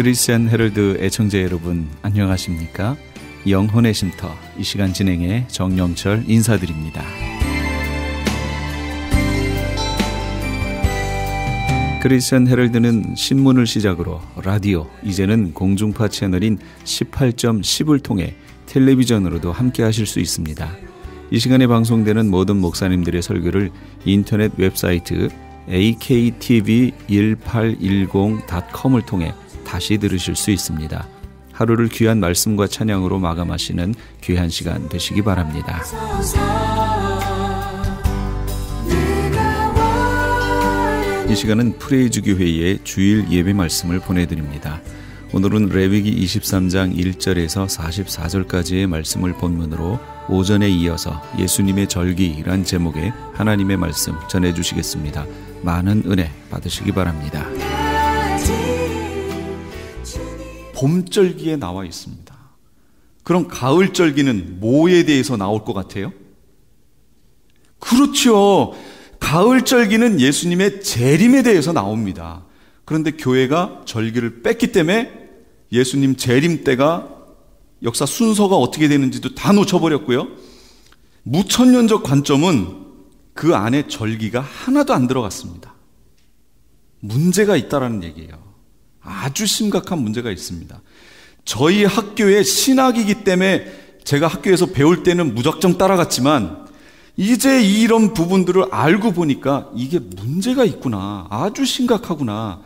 크리스천 헤럴드 애청자 여러분 안녕하십니까? 영혼의 쉼터 이 시간 진행의 정영철 인사드립니다. 크리스천 헤럴드는 신문을 시작으로 라디오, 이제는 공중파 채널인 18.10을 통해 텔레비전으로도 함께 하실 수 있습니다. 이 시간에 방송되는 모든 목사님들의 설교를 인터넷 웹사이트 aktv1810.com을 통해 다시 들으실 수 있습니다. 하루를 귀한 말씀과 찬양으로 마감하시는 귀한 시간 되시기 바랍니다. 이 시간은 프레이즈 교회의 주일 예배 말씀을 보내드립니다. 오늘은 레위기 23장 1절에서 44절까지의 말씀을 본문으로 오전에 이어서 예수님의 절기란 제목의 하나님의 말씀 전해주시겠습니다. 많은 은혜 받으시기 바랍니다. 봄절기에 나와 있습니다. 그럼 가을절기는 뭐에 대해서 나올 것 같아요? 그렇죠. 가을절기는 예수님의 재림에 대해서 나옵니다. 그런데 교회가 절기를 뺐기 때문에 예수님 재림 때가 역사 순서가 어떻게 되는지도 다 놓쳐버렸고요. 무천년적 관점은 그 안에 절기가 하나도 안 들어갔습니다. 문제가 있다라는 얘기예요. 아주 심각한 문제가 있습니다. 저희 학교의 신학이기 때문에 제가 학교에서 배울 때는 무작정 따라갔지만 이제 이런 부분들을 알고 보니까 이게 문제가 있구나. 아주 심각하구나.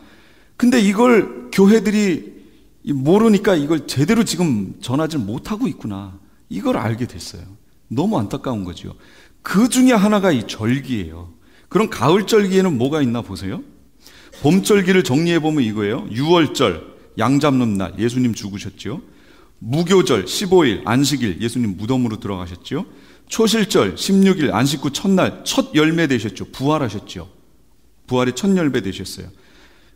근데 이걸 교회들이 모르니까 이걸 제대로 지금 전하지 못하고 있구나. 이걸 알게 됐어요. 너무 안타까운 거죠. 그 중에 하나가 이 절기예요. 그럼 가을절기에는 뭐가 있나 보세요. 봄절기를 정리해보면 이거예요. 6월절, 양 잡는 날, 예수님 죽으셨죠. 무교절, 15일, 안식일, 예수님 무덤으로 들어가셨죠. 초실절, 16일, 안식 후 첫날, 첫 열매 되셨죠. 부활하셨죠. 부활의 첫 열매 되셨어요.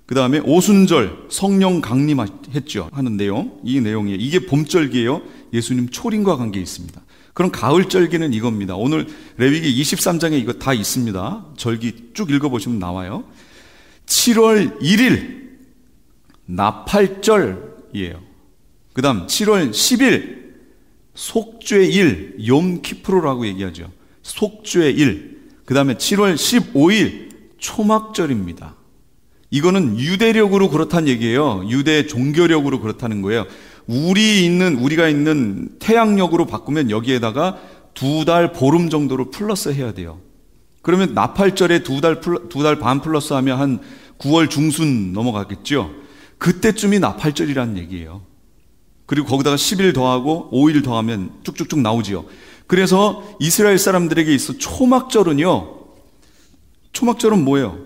그 다음에 오순절, 성령 강림했죠. 하는 내용, 이 내용이에요. 이게 봄절기예요. 예수님 초림과 관계 있습니다. 그럼 가을절기는 이겁니다. 오늘 레위기 23장에 이거 다 있습니다. 절기 쭉 읽어보시면 나와요. 7월 1일 나팔절이에요. 그 다음 7월 10일 속죄일 욤키프로라고 얘기하죠. 속죄일. 그 다음에 7월 15일 초막절입니다. 이거는 유대력으로 그렇다는 얘기예요. 유대 종교력으로 그렇다는 거예요. 우리가 있는 태양력으로 바꾸면 여기에다가 2달 보름 정도로 플러스 해야 돼요. 그러면 나팔절에 2달 반 플러스 하면 한 9월 중순 넘어가겠죠. 그때쯤이 나팔절이라는 얘기예요. 그리고 거기다가 10일 더하고 5일 더하면 쭉쭉쭉 나오지요. 그래서 이스라엘 사람들에게 있어 초막절은요. 초막절은 뭐예요?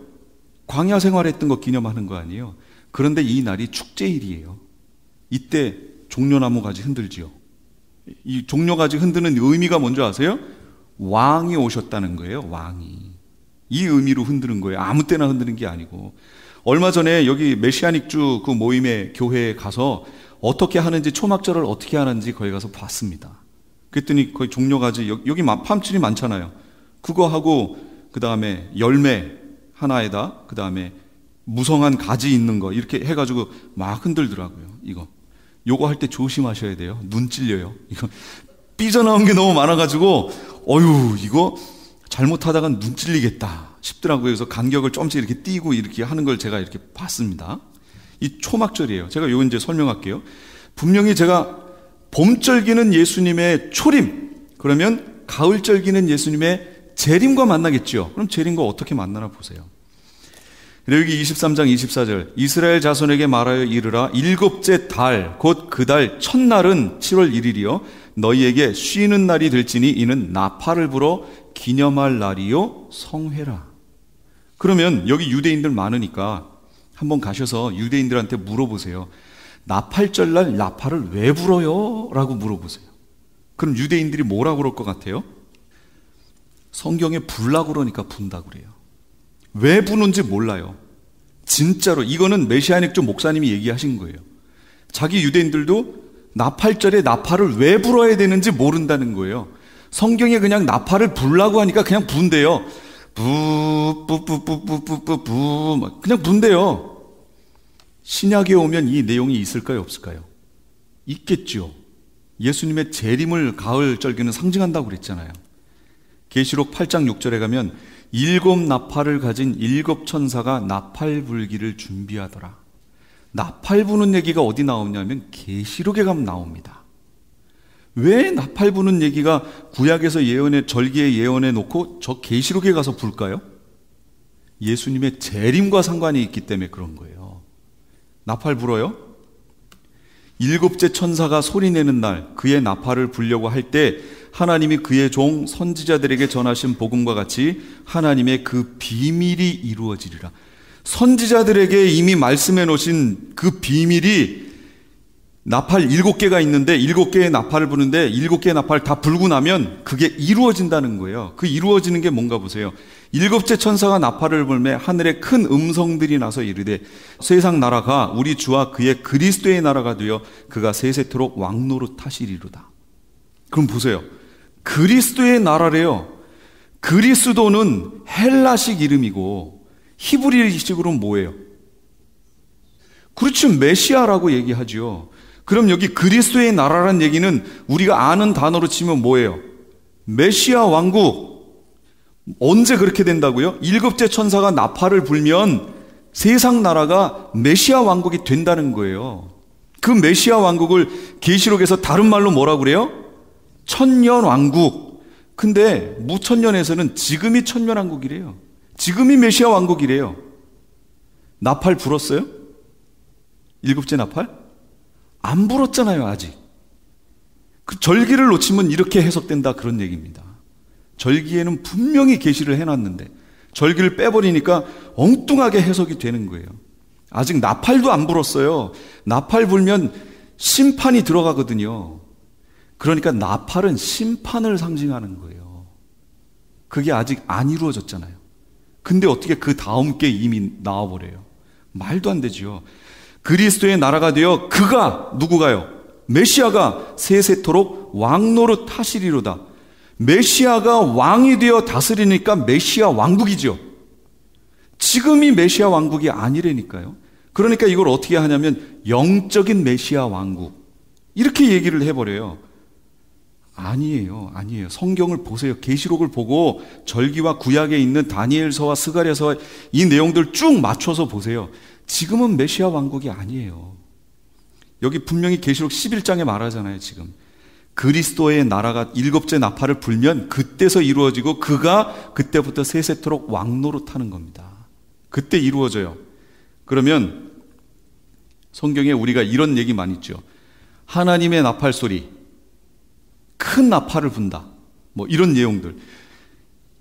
광야 생활했던 거 기념하는 거 아니에요. 그런데 이 날이 축제일이에요. 이때 종려나무 가지 흔들지요. 이 종려가지 흔드는 의미가 뭔지 아세요? 왕이 오셨다는 거예요. 왕이. 이 의미로 흔드는 거예요. 아무 때나 흔드는 게 아니고. 얼마 전에 여기 메시아닉주 그 모임의 교회에 가서 어떻게 하는지, 초막절을 어떻게 하는지 거기 가서 봤습니다. 그랬더니 거기 종려가지, 여기 팜트리 많잖아요. 그거 하고 그 다음에 열매 하나에다 그 다음에 무성한 가지 있는 거 이렇게 해가지고 막 흔들더라고요. 요거 할 때 조심하셔야 돼요. 눈 찔려요. 이거 삐져나온 게 너무 많아가지고 이거 잘못하다가 눈 찔리겠다 싶더라고요. 그래서 간격을 조금씩 이렇게 띄고 이렇게 하는 걸 제가 이렇게 봤습니다. 이 초막절이에요. 제가 요 이제 설명할게요. 분명히 제가 봄절기는 예수님의 초림, 그러면 가을절기는 예수님의 재림과 만나겠죠. 그럼 재림과 어떻게 만나나 보세요. 레위기 23장 24절 이스라엘 자손에게 말하여 이르라 일곱째 달 곧 그 달 첫날은 7월 1일이요 너희에게 쉬는 날이 될지니 이는 나팔을 불어 기념할 날이요 성회라. 그러면 여기 유대인들 많으니까 한번 가셔서 유대인들한테 물어보세요. 나팔절날 나팔을 왜 불어요? 라고 물어보세요. 그럼 유대인들이 뭐라고 그럴 것 같아요? 성경에 불라고 그러니까 분다 그래요. 왜 부는지 몰라요. 진짜로 이거는 메시아닉 쪽 목사님이 얘기하신 거예요. 자기 유대인들도 나팔절에 나팔을 왜 불어야 되는지 모른다는 거예요. 성경에 그냥 나팔을 불라고 하니까 그냥 분대요. 그냥 분대요. 신약에 오면 이 내용이 있을까요, 없을까요? 있겠죠. 예수님의 재림을 가을 절기는 상징한다고 그랬잖아요. 계시록 8장 6절에 가면 7 나팔을 가진 7 천사가 나팔 불기를 준비하더라. 나팔 부는 얘기가 어디 나오냐면 계시록에 가면 나옵니다. 왜 나팔 부는 얘기가 구약에서 예언해, 절기에 예언해 놓고 저 계시록에 가서 불까요? 예수님의 재림과 상관이 있기 때문에 그런 거예요. 나팔 불어요? 7째 천사가 소리내는 날 그의 나팔을 불려고 할 때 하나님이 그의 종 선지자들에게 전하신 복음과 같이 하나님의 그 비밀이 이루어지리라. 선지자들에게 이미 말씀해 놓으신 그 비밀이 나팔 7개가 있는데 7개의 나팔을 부는데 7개의 나팔 다 불고 나면 그게 이루어진다는 거예요. 그 이루어지는 게 뭔가 보세요. 7째 천사가 나팔을 불매 하늘에 큰 음성들이 나서 이르되 세상 나라가 우리 주와 그의 그리스도의 나라가 되어 그가 세세토록 왕노릇 하시리로다. 그럼 보세요. 그리스도의 나라래요. 그리스도는 헬라식 이름이고 히브리식으로는 뭐예요? 그렇죠. 메시아라고 얘기하죠. 그럼 여기 그리스도의 나라란 얘기는 우리가 아는 단어로 치면 뭐예요? 메시아 왕국. 언제 그렇게 된다고요? 7째 천사가 나팔을 불면 세상 나라가 메시아 왕국이 된다는 거예요. 그 메시아 왕국을 계시록에서 다른 말로 뭐라고 그래요? 천년 왕국. 근데 무천년에서는 지금이 천년 왕국이래요. 지금이 메시아 왕국이래요. 나팔 불었어요? 7째 나팔? 안 불었잖아요, 아직. 그 절기를 놓치면 이렇게 해석된다 그런 얘기입니다. 절기에는 분명히 계시를 해놨는데 절기를 빼버리니까 엉뚱하게 해석이 되는 거예요. 아직 나팔도 안 불었어요. 나팔 불면 심판이 들어가거든요. 그러니까 나팔은 심판을 상징하는 거예요. 그게 아직 안 이루어졌잖아요. 근데 어떻게 그 다음 게 이미 나와버려요? 말도 안 되죠. 그리스도의 나라가 되어 그가 누구가요? 메시아가 세세토록 왕노릇 하시리로다. 메시아가 왕이 되어 다스리니까 메시아 왕국이죠. 지금이 메시아 왕국이 아니라니까요. 그러니까 이걸 어떻게 하냐면 영적인 메시아 왕국 이렇게 얘기를 해버려요. 아니에요. 성경을 보세요. 계시록을 보고 절기와 구약에 있는 다니엘서와 스가랴서 이 내용들 쭉 맞춰서 보세요. 지금은 메시아 왕국이 아니에요. 여기 분명히 계시록 11장에 말하잖아요. 지금 그리스도의 나라가 7째 나팔을 불면 그때서 이루어지고 그가 그때부터 세세토록 왕노릇하는 겁니다. 그때 이루어져요. 그러면 성경에 우리가 이런 얘기만 있죠. 하나님의 나팔 소리, 큰 나팔을 분다. 뭐 이런 내용들.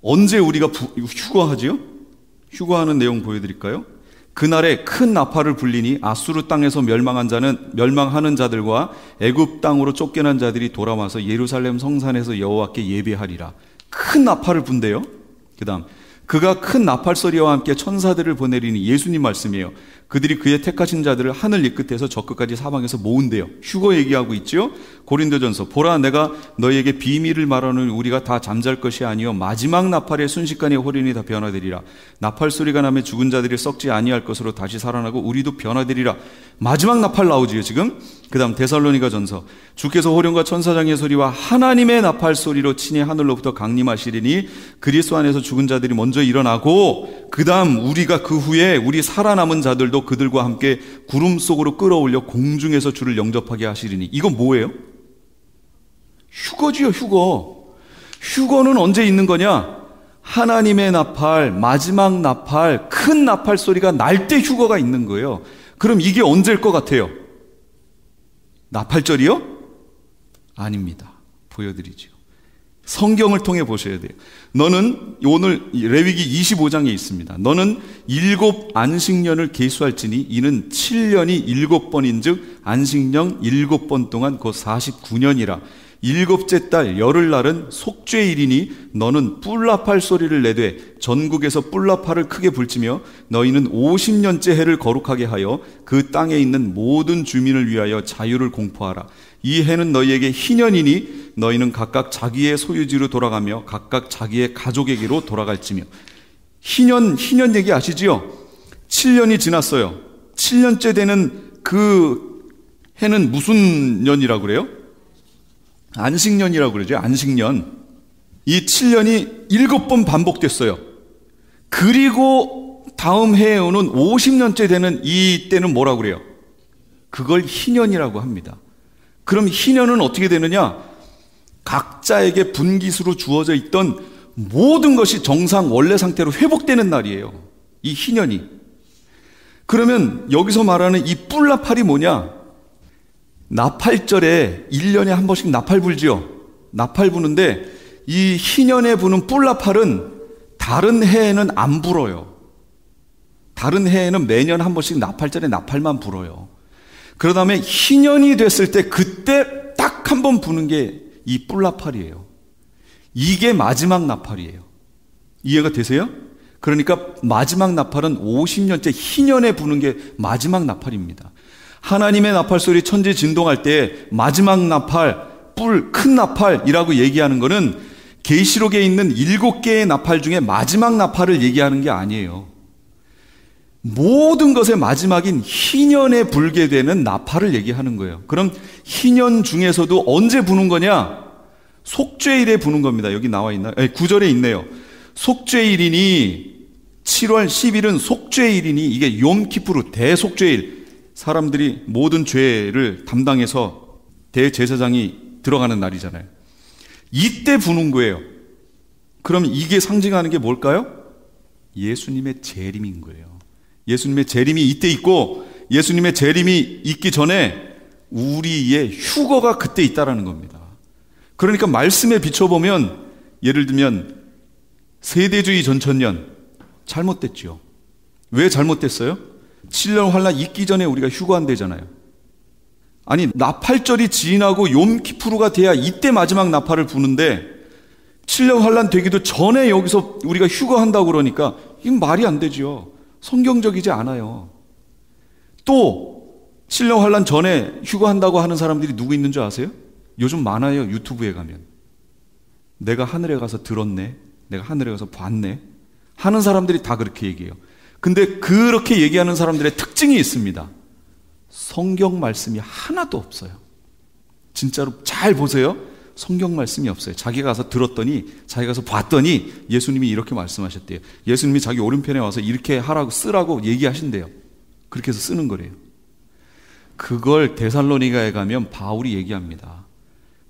언제 우리가 휴거하지요? 휴거하는 내용 보여드릴까요? 그날에 큰 나팔을 불리니 아수르 땅에서 멸망하는 자들과 애굽 땅으로 쫓겨난 자들이 돌아와서 예루살렘 성산에서 여호와께 예배하리라. 큰 나팔을 분대요. 그다음 그가 큰 나팔 소리와 함께 천사들을 보내리니 예수님 말씀이에요. 그들이 그의 택하신 자들을 하늘 이 끝에서 저 끝까지 사방에서 모은대요. 휴거 얘기하고 있죠. 고린도전서 보라 내가 너희에게 비밀을 말하는 우리가 다 잠잘 것이 아니요 마지막 나팔에 순식간에 호련이 다 변화되리라. 나팔 소리가 나면 죽은 자들이 썩지 아니할 것으로 다시 살아나고 우리도 변화되리라. 마지막 나팔 나오지요 지금. 그 다음 데살로니가전서 주께서 호련과 천사장의 소리와 하나님의 나팔 소리로 친히 하늘로부터 강림하시리니 그리스도 안에서 죽은 자들이 먼저 일어나고 그 다음 우리가 그 후에 우리 살아남은 자들도 그들과 함께 구름 속으로 끌어올려 공중에서 주를 영접하게 하시리니. 이건 뭐예요? 휴거지요. 휴거는 언제 있는 거냐? 하나님의 나팔, 마지막 나팔, 큰 나팔 소리가 날 때 휴거가 있는 거예요. 그럼 이게 언제일 것 같아요? 나팔절이요? 아닙니다. 보여드리죠. 성경을 통해 보셔야 돼요. 너는 오늘 레위기 25장에 있습니다. 너는 7 안식년을 계수할지니 이는 7년이 7번인즉 안식년 7번 동안 곧 49년이라. 7째 달 열흘날은 속죄일이니 너는 뿔나팔 소리를 내되 전국에서 뿔나팔을 크게 불지며 너희는 50년째 해를 거룩하게 하여 그 땅에 있는 모든 주민을 위하여 자유를 공포하라. 이 해는 너희에게 희년이니 너희는 각각 자기의 소유지로 돌아가며 각각 자기의 가족에게로 돌아갈지며. 희년 얘기 아시지요? 7년이 지났어요. 7년째 되는 그 해는 무슨 년이라고 그래요? 안식년이라고 그러죠. 안식년. 이 7년이 7번 반복됐어요. 그리고 다음 해에 오는 50년째 되는 이 때는 뭐라고 그래요? 그걸 희년이라고 합니다. 그럼 희년은 어떻게 되느냐? 각자에게 분깃으로 주어져 있던 모든 것이 정상 원래 상태로 회복되는 날이에요. 이 희년이. 그러면 여기서 말하는 이 뿔나팔이 뭐냐? 나팔절에 1년에 한 번씩 나팔 불지요. 나팔 부는데 이 희년에 부는 뿔나팔은 다른 해에는 안 불어요. 다른 해에는 매년 한 번씩 나팔절에 나팔만 불어요. 그 다음에 희년이 됐을 때 그때 딱 한 번 부는 게 이 뿔나팔이에요. 이게 마지막 나팔이에요. 이해가 되세요? 그러니까 마지막 나팔은 50년째 희년에 부는 게 마지막 나팔입니다. 하나님의 나팔 소리 천지 진동할 때 마지막 나팔, 큰 나팔이라고 얘기하는 거는 계시록에 있는 7개의 나팔 중에 마지막 나팔을 얘기하는 게 아니에요. 모든 것의 마지막인 희년에 불게 되는 나팔을 얘기하는 거예요. 그럼 희년 중에서도 언제 부는 거냐? 속죄일에 부는 겁니다. 여기 나와 있나요? 9절에 있네요. 속죄일이니 7월 10일은 속죄일이니 이게 욤키푸르 대속죄일. 사람들이 모든 죄를 담당해서 대제사장이 들어가는 날이잖아요. 이때 부는 거예요. 그럼 이게 상징하는 게 뭘까요? 예수님의 재림인 거예요. 예수님의 재림이 이때 있고 예수님의 재림이 있기 전에 우리의 휴거가 그때 있다라는 겁니다. 그러니까 말씀에 비춰보면 예를 들면 세대주의 전천년 잘못됐죠. 왜 잘못됐어요? 7년 환란 있기 전에 우리가 휴거한대잖아요. 아니 나팔절이 지나고 욤키푸르가 돼야 이때 마지막 나팔을 부는데 7년 환란 되기도 전에 여기서 우리가 휴거한다고 그러니까 이건 말이 안 되죠. 성경적이지 않아요. 또 7년 환란 전에 휴거한다고 하는 사람들이 누구 있는 줄 아세요? 요즘 많아요. 유튜브에 가면 내가 하늘에 가서 들었네, 내가 하늘에 가서 봤네 하는 사람들이 다 그렇게 얘기해요. 근데 그렇게 얘기하는 사람들의 특징이 있습니다. 성경 말씀이 하나도 없어요. 진짜로 잘 보세요. 성경 말씀이 없어요. 자기가 가서 들었더니, 자기가 가서 봤더니 예수님이 이렇게 말씀하셨대요. 예수님이 자기 오른편에 와서 이렇게 하라고 쓰라고 얘기하신대요. 그렇게 해서 쓰는 거래요. 그걸 데살로니가에 가면 바울이 얘기합니다.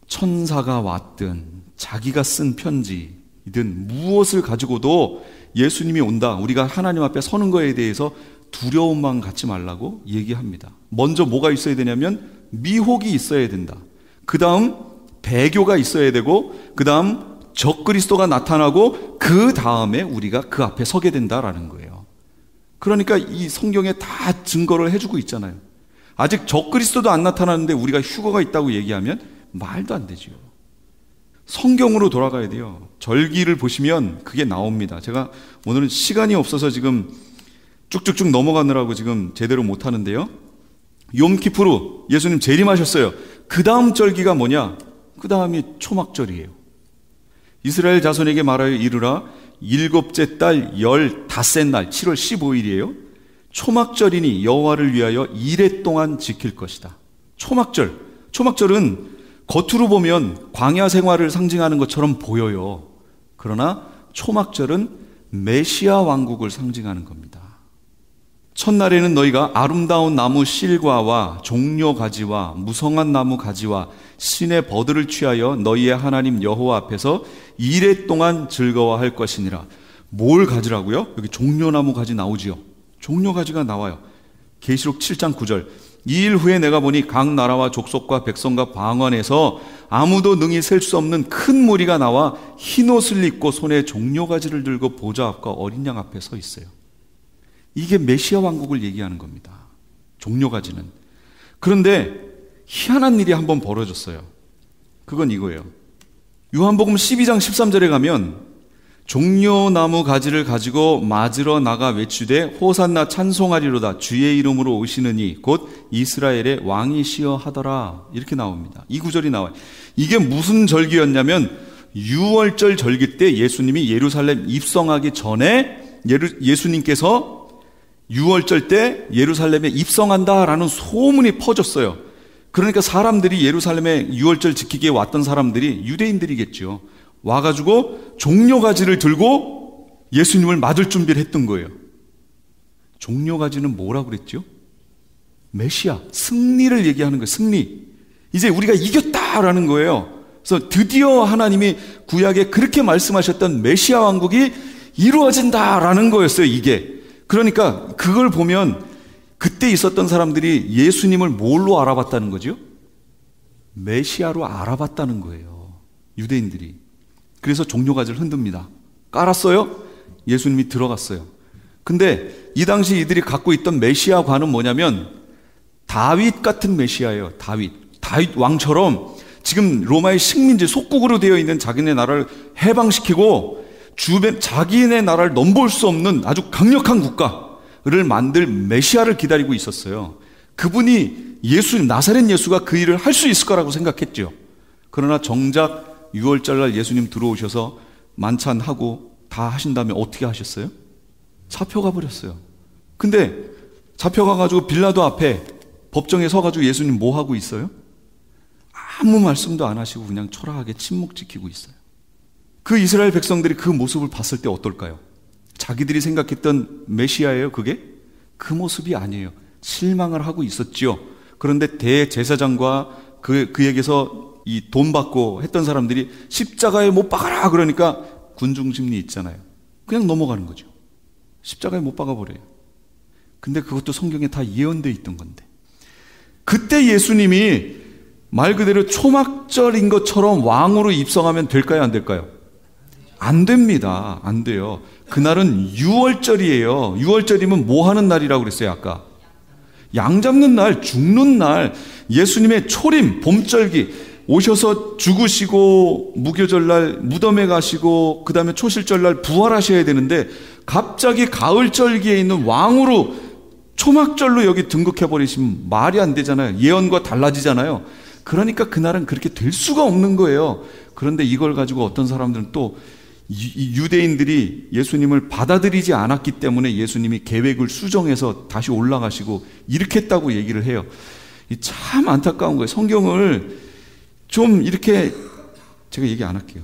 천사가 왔든 자기가 쓴 편지이든 무엇을 가지고도 예수님이 온다, 우리가 하나님 앞에 서는 거에 대해서 두려움만 갖지 말라고 얘기합니다. 먼저 뭐가 있어야 되냐면 미혹이 있어야 된다. 그 다음 배교가 있어야 되고, 그 다음 적그리스도가 나타나고, 그 다음에 우리가 그 앞에 서게 된다라는 거예요. 그러니까 이 성경에 다 증거를 해주고 있잖아요. 아직 적그리스도도 안 나타나는데 우리가 휴거가 있다고 얘기하면 말도 안 되죠. 성경으로 돌아가야 돼요. 절기를 보시면 그게 나옵니다. 제가 오늘은 시간이 없어서 지금 쭉쭉쭉 넘어가느라고 지금 제대로 못하는데요. 욤키푸르 예수님 재림하셨어요. 그 다음 절기가 뭐냐? 그 다음이 초막절이에요. 이스라엘 자손에게 말하여 이르라, 7째 달 15째 날 7월 15일이에요 초막절이니 여호와를 위하여 이레 동안 지킬 것이다. 초막절은 겉으로 보면 광야 생활을 상징하는 것처럼 보여요. 그러나 초막절은 메시아 왕국을 상징하는 겁니다. 첫날에는 너희가 아름다운 나무 실과와 종려 가지와 무성한 나무 가지와 신의 버들을 취하여 너희의 하나님 여호와 앞에서 이레 동안 즐거워할 것이니라. 뭘 가지라고요? 여기 종려나무 가지 나오지요. 종려 가지가 나와요. 계시록 7장 9절. 2일 후에 내가 보니 각 나라와 족속과 백성과 방언에서 아무도 능히 셀 수 없는 큰 무리가 나와 흰 옷을 입고 손에 종려 가지를 들고 보좌 앞과 어린 양 앞에 서 있어요. 이게 메시아 왕국을 얘기하는 겁니다. 종려 가지는. 그런데 희한한 일이 한번 벌어졌어요. 그건 이거예요. 요한복음 12장 13절에 가면 종려나무 가지를 가지고 맞으러 나가 외치되 호산나 찬송하리로다 주의 이름으로 오시느니 곧 이스라엘의 왕이시여 하더라. 이렇게 나옵니다. 이 구절이 나와요. 이게 무슨 절기였냐면 6월절 절기 때 예수님이 예루살렘 입성하기 전에 예수님께서 유월절 때 예루살렘에 입성한다라는 소문이 퍼졌어요. 그러니까 사람들이 예루살렘에 유월절 지키기에 왔던 사람들이 유대인들이겠죠. 와가지고 종려가지를 들고 예수님을 맞을 준비를 했던 거예요. 종려가지는 뭐라고 그랬죠? 메시아, 승리를 얘기하는 거예요. 승리. 이제 우리가 이겼다라는 거예요. 그래서 드디어 하나님이 구약에 그렇게 말씀하셨던 메시아 왕국이 이루어진다라는 거였어요, 이게. 그러니까 그걸 보면 그때 있었던 사람들이 예수님을 뭘로 알아봤다는 거죠? 메시아로 알아봤다는 거예요, 유대인들이. 그래서 종려가지를 흔듭니다. 깔았어요? 예수님이 들어갔어요. 근데 이 당시 이들이 갖고 있던 메시아관은 뭐냐면 다윗 같은 메시아예요. 다윗 왕처럼 지금 로마의 식민지 속국으로 되어 있는 자기네 나라를 해방시키고 자기네 나라를 넘볼 수 없는 아주 강력한 국가를 만들 메시아를 기다리고 있었어요. 그분이 예수님, 나사렛 예수가 그 일을 할 수 있을 거라고 생각했죠. 그러나 정작 6월절날 예수님 들어오셔서 만찬하고 다 하신 다음에 어떻게 하셨어요? 잡혀가 버렸어요. 근데 잡혀가가지고 빌라도 앞에 법정에 서가지고 예수님 뭐 하고 있어요? 아무 말씀도 안 하시고 그냥 초라하게 침묵 지키고 있어요. 그 이스라엘 백성들이 그 모습을 봤을 때 어떨까요? 자기들이 생각했던 메시아예요, 그게? 그 모습이 아니에요. 실망을 하고 있었지요. 그런데 대제사장과 그에게서 이 돈 받고 했던 사람들이 십자가에 못 박아라 그러니까 군중심리 있잖아요. 그냥 넘어가는 거죠. 십자가에 못 박아버려요. 근데 그것도 성경에 다 예언되어 있던 건데, 그때 예수님이 말 그대로 초막절인 것처럼 왕으로 입성하면 될까요, 안 될까요? 안 됩니다. 안 돼요. 그날은 유월절이에요. 유월절이면 뭐 하는 날이라고 그랬어요, 아까? 양 잡는 날, 죽는 날, 예수님의 초림, 봄절기, 오셔서 죽으시고 무교절날 무덤에 가시고 그 다음에 초실절날 부활하셔야 되는데 갑자기 가을절기에 있는 왕으로 초막절로 여기 등극해버리시면 말이 안 되잖아요. 예언과 달라지잖아요. 그러니까 그날은 그렇게 될 수가 없는 거예요. 그런데 이걸 가지고 어떤 사람들은 또 유대인들이 예수님을 받아들이지 않았기 때문에 예수님이 계획을 수정해서 다시 올라가시고 이렇게 했다고 얘기를 해요. 참 안타까운 거예요. 성경을 좀 이렇게, 제가 얘기 안 할게요.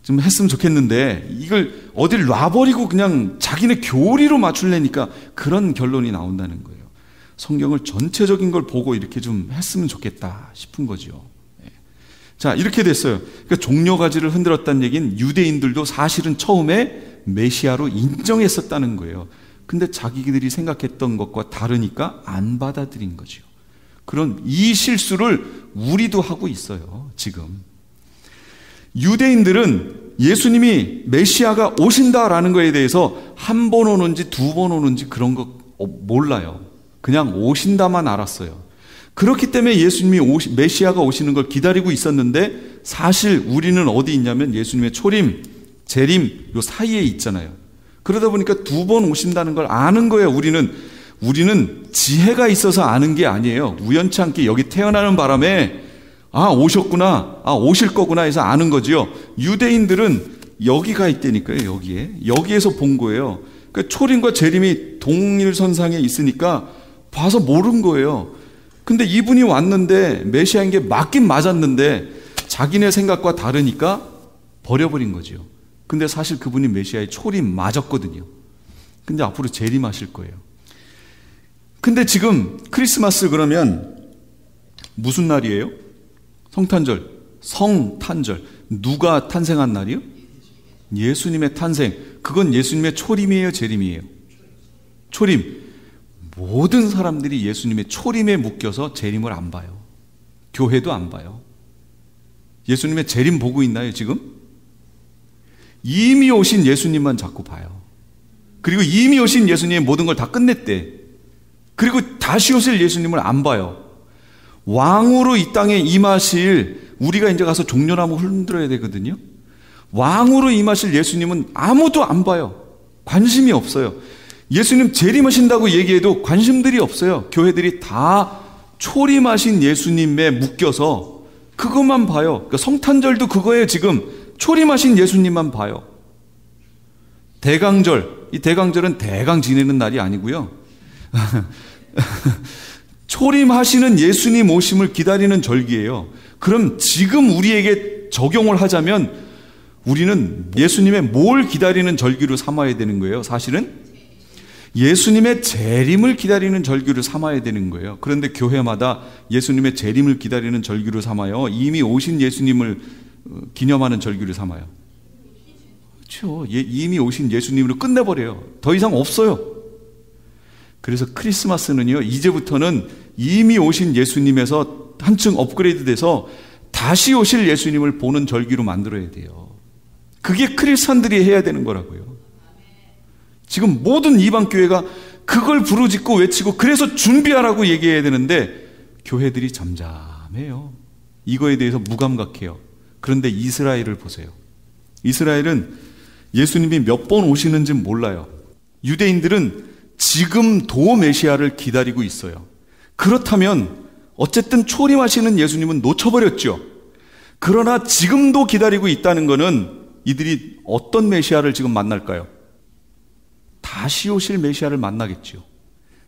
좀 했으면 좋겠는데 이걸 어딜 놔버리고 그냥 자기네 교리로 맞추려니까 그런 결론이 나온다는 거예요. 성경을 전체적인 걸 보고 이렇게 좀 했으면 좋겠다 싶은 거죠. 자, 이렇게 됐어요. 그러니까 종려가지를 흔들었다는 얘기는 유대인들도 사실은 처음에 메시아로 인정했었다는 거예요. 근데 자기들이 생각했던 것과 다르니까 안 받아들인 거죠. 그런 이 실수를 우리도 하고 있어요, 지금. 유대인들은 예수님이 메시아가 오신다라는 거에 대해서 한 번 오는지 두 번 오는지 그런 거 몰라요. 그냥 오신다만 알았어요. 그렇기 때문에 예수님이 메시아가 오시는 걸 기다리고 있었는데 사실 우리는 어디 있냐면 예수님의 초림, 재림 요 사이에 있잖아요. 그러다 보니까 두 번 오신다는 걸 아는 거예요. 우리는 지혜가 있어서 아는 게 아니에요. 우연치 않게 여기 태어나는 바람에 아, 오셨구나, 아, 오실 거구나 해서 아는 거지요. 유대인들은 여기가 있다니까요. 여기에서 본 거예요. 그러니까 초림과 재림이 동일선상에 있으니까 봐서 모른 거예요. 근데 이분이 왔는데 메시아인 게 맞긴 맞았는데 자기네 생각과 다르니까 버려버린 거죠. 근데 사실 그분이 메시아의 초림 맞았거든요. 근데 앞으로 재림하실 거예요. 근데 지금 크리스마스 그러면 무슨 날이에요? 성탄절. 누가 탄생한 날이요? 예수님의 탄생. 그건 예수님의 초림이에요, 재림이에요? 초림. 모든 사람들이 예수님의 초림에 묶여서 재림을 안 봐요. 교회도 안 봐요. 예수님의 재림 보고 있나요, 지금? 이미 오신 예수님만 자꾸 봐요. 그리고 이미 오신 예수님의 모든 걸 다 끝냈대. 그리고 다시 오실 예수님을 안 봐요. 왕으로 이 땅에 임하실, 우리가 이제 가서 종려나무 흔들어야 되거든요. 왕으로 임하실 예수님은 아무도 안 봐요. 관심이 없어요. 예수님 재림하신다고 얘기해도 관심들이 없어요. 교회들이 다 초림하신 예수님에 묶여서 그것만 봐요. 그러니까 성탄절도 그거예요. 지금 초림하신 예수님만 봐요. 대강절, 이 대강절은 대강 지내는 날이 아니고요. 초림하시는 예수님 오심을 기다리는 절기예요. 그럼 지금 우리에게 적용을 하자면 우리는 예수님의 뭘 기다리는 절기로 삼아야 되는 거예요? 사실은 예수님의 재림을 기다리는 절기로 삼아야 되는 거예요. 그런데 교회마다 예수님의 재림을 기다리는 절기로 삼아요? 이미 오신 예수님을 기념하는 절기로 삼아요? 그렇죠. 이미 오신 예수님으로 끝내버려요. 더 이상 없어요. 그래서 크리스마스는요, 이제부터는 이미 오신 예수님에서 한층 업그레이드 돼서 다시 오실 예수님을 보는 절기로 만들어야 돼요. 그게 크리스찬들이 해야 되는 거라고요. 지금 모든 이방 교회가 그걸 부르짖고 외치고 그래서 준비하라고 얘기해야 되는데 교회들이 잠잠해요. 이거에 대해서 무감각해요. 그런데 이스라엘을 보세요. 이스라엘은 예수님이 몇 번 오시는지 몰라요. 유대인들은 지금도 메시아를 기다리고 있어요. 그렇다면 어쨌든 초림하시는 예수님은 놓쳐버렸죠. 그러나 지금도 기다리고 있다는 것은 이들이 어떤 메시아를 지금 만날까요? 다시 오실 메시아를 만나겠죠.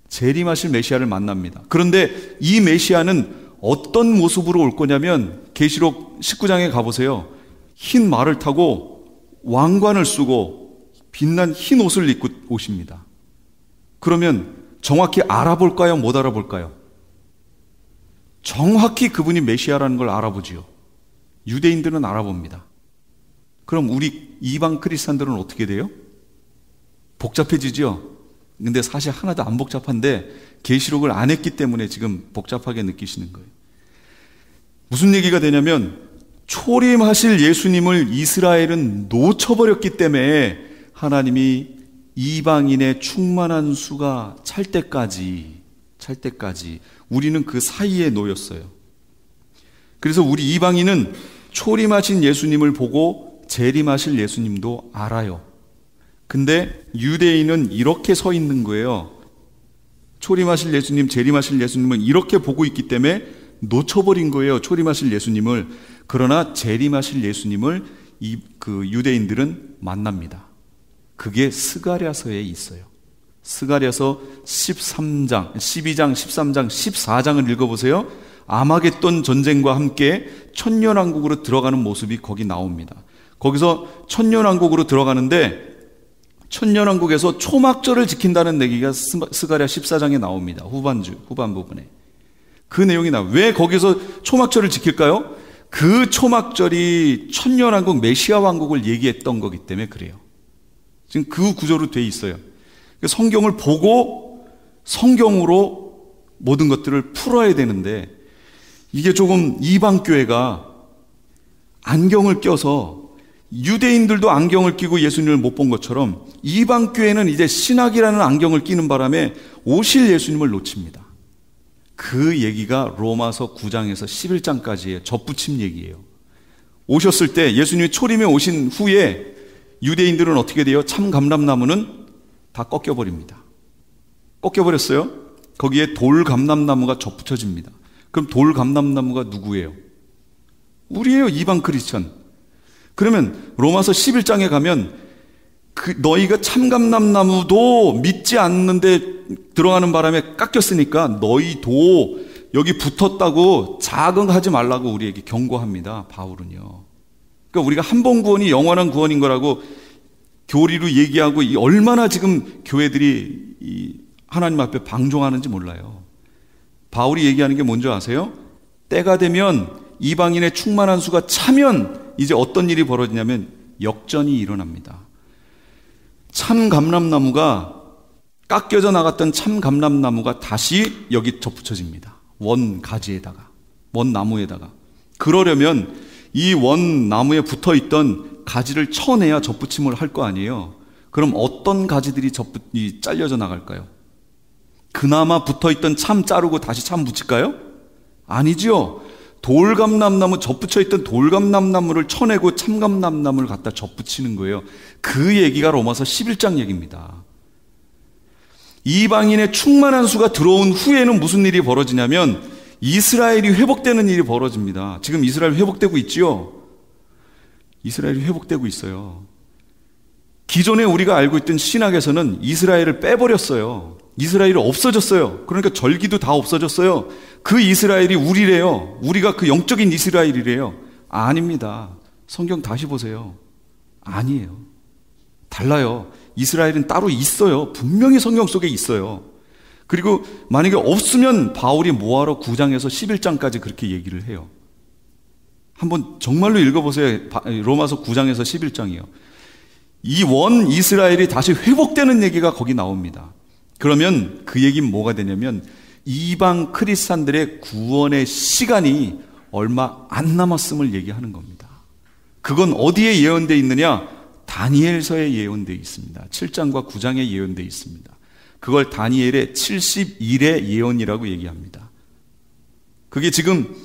재림하실 메시아를 만납니다. 그런데 이 메시아는 어떤 모습으로 올 거냐면 계시록 19장에 가보세요. 흰 말을 타고 왕관을 쓰고 빛난 흰 옷을 입고 오십니다. 그러면 정확히 알아볼까요? 못 알아볼까요? 정확히 그분이 메시아라는 걸 알아보지요. 유대인들은 알아봅니다. 그럼 우리 이방 크리스찬들은 어떻게 돼요? 복잡해지죠? 근데 사실 하나도 안 복잡한데 계시록을 안 했기 때문에 지금 복잡하게 느끼시는 거예요. 무슨 얘기가 되냐면 초림하실 예수님을 이스라엘은 놓쳐버렸기 때문에 하나님이 이방인의 충만한 수가 찰 때까지 우리는 그 사이에 놓였어요. 그래서 우리 이방인은 초림하신 예수님을 보고 재림하실 예수님도 알아요. 근데 유대인은 이렇게 서 있는 거예요. 초림하실 예수님, 재림하실 예수님은 이렇게 보고 있기 때문에 놓쳐버린 거예요. 초림하실 예수님을. 그러나 재림하실 예수님을 그 유대인들은 만납니다. 그게 스가랴서에 있어요. 스가랴서 13장, 12장, 13장, 14장을 읽어보세요. 아마겟돈 전쟁과 함께 천년왕국으로 들어가는 모습이 거기 나옵니다. 거기서 천년왕국으로 들어가는데 천년왕국에서 초막절을 지킨다는 얘기가 스가랴 14장에 나옵니다. 후반 부분에. 그 내용이 나와요. 왜 거기서 초막절을 지킬까요? 그 초막절이 천년왕국 메시아 왕국을 얘기했던 거기 때문에 그래요. 지금 그 구조로 돼 있어요. 성경을 보고 성경으로 모든 것들을 풀어야 되는데 이게 조금 이방 교회가 안경을 껴서 유대인들도 안경을 끼고 예수님을 못 본 것처럼 이방 교회는 이제 신학이라는 안경을 끼는 바람에 오실 예수님을 놓칩니다. 그 얘기가 로마서 9장에서 11장까지의 접붙임 얘기예요. 오셨을 때 예수님이 초림에 오신 후에 유대인들은 어떻게 돼요? 참 감람나무는 다 꺾여버립니다. 꺾여버렸어요. 거기에 돌감람나무가 접붙여집니다. 그럼 돌감람나무가 누구예요? 우리예요. 이방 크리스천. 그러면 로마서 11장에 가면 너희가 참감람나무도 믿지 않는데 들어가는 바람에 깎였으니까 너희도 여기 붙었다고 자긍하지 말라고 우리에게 경고합니다. 바울은요. 그러니까 우리가 한 번 구원이 영원한 구원인 거라고 교리로 얘기하고 얼마나 지금 교회들이 하나님 앞에 방종하는지 몰라요. 바울이 얘기하는 게 뭔지 아세요? 때가 되면 이방인의 충만한 수가 차면 이제 어떤 일이 벌어지냐면 역전이 일어납니다. 참감람나무가 깎여져 나갔던 참감람나무가 다시 여기 접붙여집니다. 원 가지에다가, 원 나무에다가. 그러려면 이 원 나무에 붙어 있던 가지를 쳐내야 접붙임을 할 거 아니에요. 그럼 어떤 가지들이 잘려져 나갈까요? 그나마 붙어 있던 참 자르고 다시 참 붙일까요? 아니죠. 돌감람나무 접붙여 있던 돌감람나무를 쳐내고 참감람나무를 갖다 접붙이는 거예요. 그 얘기가 로마서 11장 얘기입니다. 이방인의 충만한 수가 들어온 후에는 무슨 일이 벌어지냐면 이스라엘이 회복되는 일이 벌어집니다. 지금 이스라엘 회복되고 있지요? 이스라엘이 회복되고 있어요. 기존에 우리가 알고 있던 신학에서는 이스라엘을 빼버렸어요. 이스라엘이 없어졌어요. 그러니까 절기도 다 없어졌어요. 그 이스라엘이 우리래요. 우리가 그 영적인 이스라엘이래요. 아닙니다. 성경 다시 보세요. 아니에요. 달라요. 이스라엘은 따로 있어요. 분명히 성경 속에 있어요. 그리고 만약에 없으면 바울이 뭐하러 9장에서 11장까지 그렇게 얘기를 해요. 한번 정말로 읽어보세요. 로마서 9장에서 11장이요. 이 원 이스라엘이 다시 회복되는 얘기가 거기 나옵니다. 그러면 그 얘기는 뭐가 되냐면 이방 크리스찬들의 구원의 시간이 얼마 안 남았음을 얘기하는 겁니다. 그건 어디에 예언되어 있느냐? 다니엘서에 예언되어 있습니다. 7장과 9장에 예언되어 있습니다. 그걸 다니엘의 71의 예언이라고 얘기합니다. 그게 지금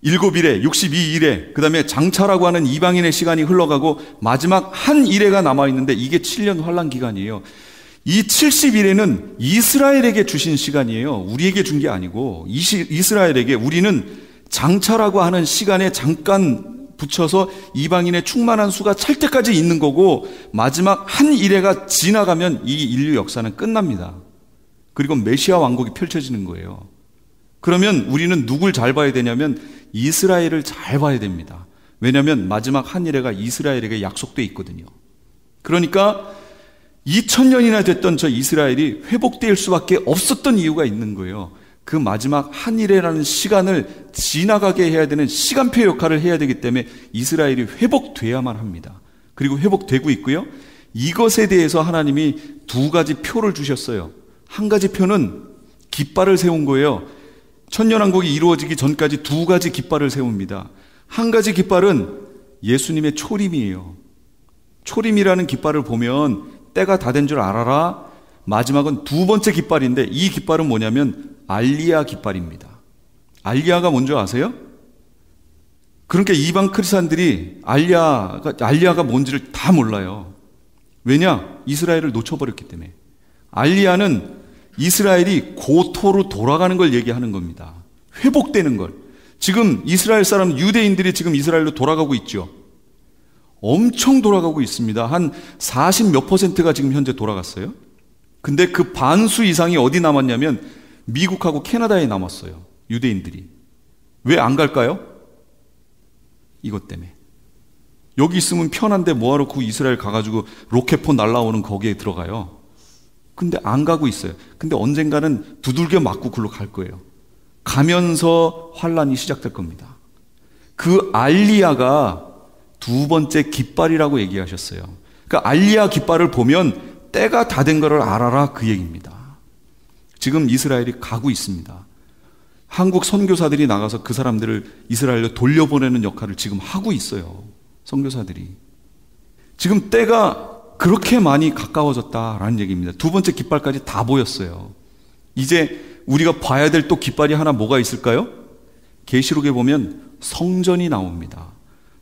7일에 62일에 그 다음에 장차라고 하는 이방인의 시간이 흘러가고 마지막 한 일회가 남아있는데 이게 7년 환란 기간이에요. 이 70일에는 이스라엘에게 주신 시간이에요. 우리에게 준 게 아니고 이스라엘에게. 우리는 장차라고 하는 시간에 잠깐 붙여서 이방인의 충만한 수가 찰 때까지 있는 거고 마지막 한 일회가 지나가면 이 인류 역사는 끝납니다. 그리고 메시아 왕국이 펼쳐지는 거예요. 그러면 우리는 누굴 잘 봐야 되냐면 이스라엘을 잘 봐야 됩니다. 왜냐하면 마지막 한 일회가 이스라엘에게 약속돼 있거든요. 그러니까 2000년이나 됐던 저 이스라엘이 회복될 수밖에 없었던 이유가 있는 거예요. 그 마지막 한 일회라는 시간을 지나가게 해야 되는 시간표 역할을 해야 되기 때문에 이스라엘이 회복돼야만 합니다. 그리고 회복되고 있고요. 이것에 대해서 하나님이 두 가지 표를 주셨어요. 한 가지 표는 깃발을 세운 거예요. 천년왕국이 이루어지기 전까지 두 가지 깃발을 세웁니다. 한 가지 깃발은 예수님의 초림이에요. 초림이라는 깃발을 보면 때가 다 된 줄 알아라. 마지막은 두 번째 깃발인데 이 깃발은 뭐냐면 알리야 깃발입니다. 알리야가 뭔지 아세요? 그러니까 이방 크리스찬들이 알리야가 뭔지를 다 몰라요. 왜냐? 이스라엘을 놓쳐버렸기 때문에. 알리야는 이스라엘이 고토로 돌아가는 걸 얘기하는 겁니다. 회복되는 걸. 지금 이스라엘 사람 유대인들이 지금 이스라엘로 돌아가고 있죠. 엄청 돌아가고 있습니다. 한 40 몇 %가 지금 현재 돌아갔어요. 근데 그 반수 이상이 어디 남았냐면 미국하고 캐나다에 남았어요. 유대인들이. 왜 안 갈까요? 이것 때문에. 여기 있으면 편한데 뭐하러 그 이스라엘 가가지고 로켓포 날라오는 거기에 들어가요. 근데 안 가고 있어요. 근데 언젠가는 두들겨 맞고 글로 갈 거예요. 가면서 환란이 시작될 겁니다. 그 알리야가 두 번째 깃발이라고 얘기하셨어요. 그러니까 알리야 깃발을 보면 때가 다 된 거를 알아라 그 얘기입니다. 지금 이스라엘이 가고 있습니다. 한국 선교사들이 나가서 그 사람들을 이스라엘로 돌려보내는 역할을 지금 하고 있어요. 선교사들이. 지금 때가 그렇게 많이 가까워졌다라는 얘기입니다. 두 번째 깃발까지 다 보였어요. 이제 우리가 봐야 될 또 깃발이 하나 뭐가 있을까요? 계시록에 보면 성전이 나옵니다.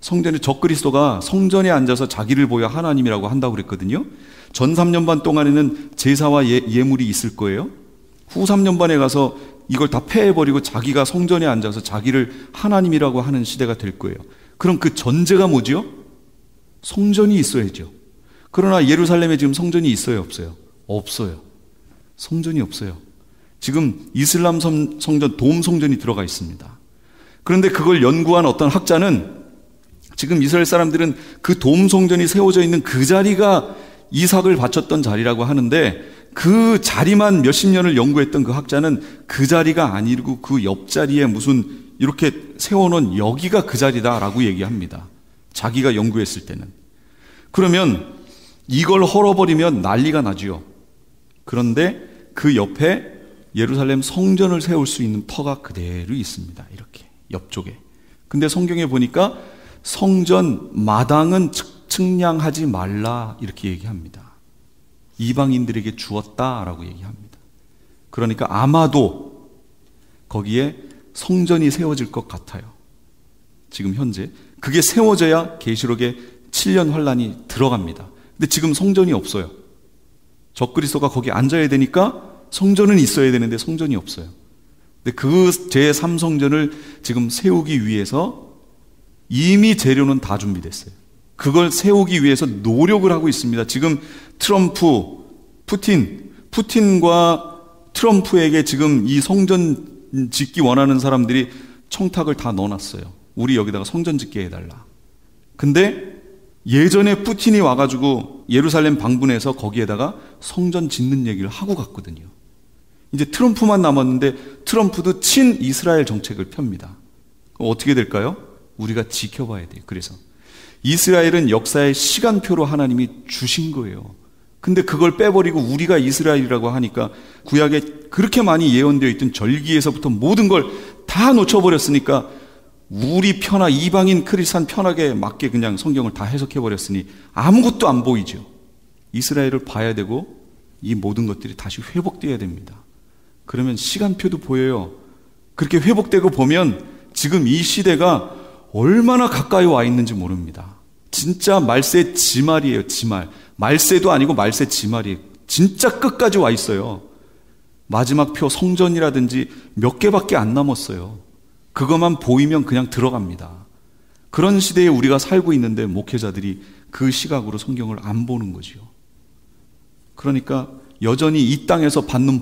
성전에 적그리스도가 성전에 앉아서 자기를 보여 하나님이라고 한다고 그랬거든요. 전 3년 반 동안에는 제사와 예물이 있을 거예요. 후 3년 반에 가서 이걸 다 폐해버리고 자기가 성전에 앉아서 자기를 하나님이라고 하는 시대가 될 거예요. 그럼 그 전제가 뭐죠? 성전이 있어야죠. 그러나 예루살렘에 지금 성전이 있어요, 없어요? 없어요. 성전이 없어요. 지금 이슬람 성전, 돔 성전이 들어가 있습니다. 그런데 그걸 연구한 어떤 학자는 지금 이스라엘 사람들은 그 돔 성전이 세워져 있는 그 자리가 이삭을 바쳤던 자리라고 하는데 그 자리만 몇십 년을 연구했던 그 학자는 그 자리가 아니고 그 옆자리에 무슨 이렇게 세워놓은 여기가 그 자리다라고 얘기합니다. 자기가 연구했을 때는. 그러면 이걸 헐어버리면 난리가 나지요. 그런데 그 옆에 예루살렘 성전을 세울 수 있는 터가 그대로 있습니다. 이렇게 옆쪽에. 근데 성경에 보니까 성전 마당은 측량하지 말라 이렇게 얘기합니다. 이방인들에게 주었다라고 얘기합니다. 그러니까 아마도 거기에 성전이 세워질 것 같아요. 지금 현재 그게 세워져야 계시록에 7년 환란이 들어갑니다. 근데 지금 성전이 없어요. 적그리스도가 거기 앉아야 되니까 성전은 있어야 되는데 성전이 없어요. 근데 그 제3성전을 지금 세우기 위해서 이미 재료는 다 준비됐어요. 그걸 세우기 위해서 노력을 하고 있습니다. 지금 트럼프, 푸틴과 트럼프에게 지금 이 성전 짓기 원하는 사람들이 청탁을 다 넣어놨어요. 우리 여기다가 성전 짓게 해달라. 근데 예전에 푸틴이 와가지고 예루살렘 방문해서 거기에다가 성전 짓는 얘기를 하고 갔거든요. 이제 트럼프만 남았는데 트럼프도 친 이스라엘 정책을 펴니다. 어떻게 될까요? 우리가 지켜봐야 돼요. 그래서 이스라엘은 역사의 시간표로 하나님이 주신 거예요. 근데 그걸 빼버리고 우리가 이스라엘이라고 하니까 구약에 그렇게 많이 예언되어 있던 절기에서부터 모든 걸 다 놓쳐버렸으니까 우리 편하 이방인 크리스찬 편하게 맞게 그냥 성경을 다 해석해버렸으니 아무것도 안 보이죠. 이스라엘을 봐야 되고 이 모든 것들이 다시 회복되어야 됩니다. 그러면 시간표도 보여요. 그렇게 회복되고 보면 지금 이 시대가 얼마나 가까이 와 있는지 모릅니다. 진짜 말세 지말이에요. 지말. 말세도 아니고 말세 지말이에요. 진짜 끝까지 와 있어요. 마지막 표 성전이라든지 몇 개밖에 안 남았어요. 그것만 보이면 그냥 들어갑니다. 그런 시대에 우리가 살고 있는데 목회자들이 그 시각으로 성경을 안 보는 거지요. 그러니까 여전히 이 땅에서 받는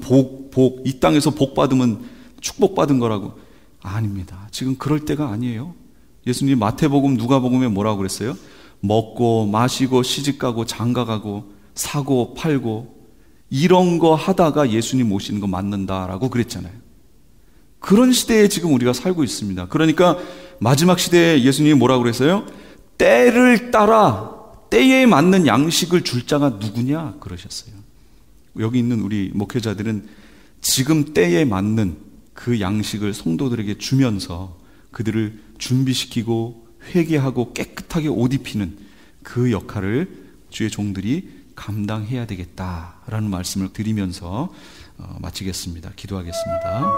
이 땅에서 복 받으면 축복받은 거라고. 아닙니다. 지금 그럴 때가 아니에요. 예수님이 마태복음, 누가복음에 뭐라고 그랬어요? 먹고 마시고 시집가고 장가가고 사고 팔고 이런 거 하다가 예수님 오시는 거 맞는다라고 그랬잖아요. 그런 시대에 지금 우리가 살고 있습니다. 그러니까 마지막 시대에 예수님이 뭐라고 그랬어요? 때를 따라 때에 맞는 양식을 줄 자가 누구냐 그러셨어요. 여기 있는 우리 목회자들은 지금 때에 맞는 그 양식을 성도들에게 주면서 그들을 준비시키고 회개하고 깨끗하게 옷 입히는 그 역할을 주의 종들이 감당해야 되겠다라는 말씀을 드리면서 마치겠습니다. 기도하겠습니다.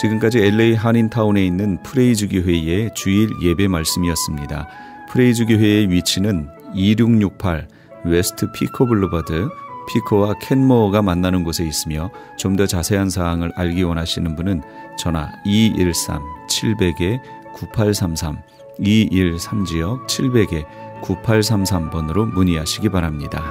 지금까지 LA 한인타운에 있는 프레이즈 교회의 주일 예배 말씀이었습니다. 프레이즈 교회의 위치는 2668 웨스트 피코 블루버드, 피코와 켄모어가 만나는 곳에 있으며 좀 더 자세한 사항을 알기 원하시는 분은 전화 213-700-9833 213지역 700-9833번으로 문의하시기 바랍니다.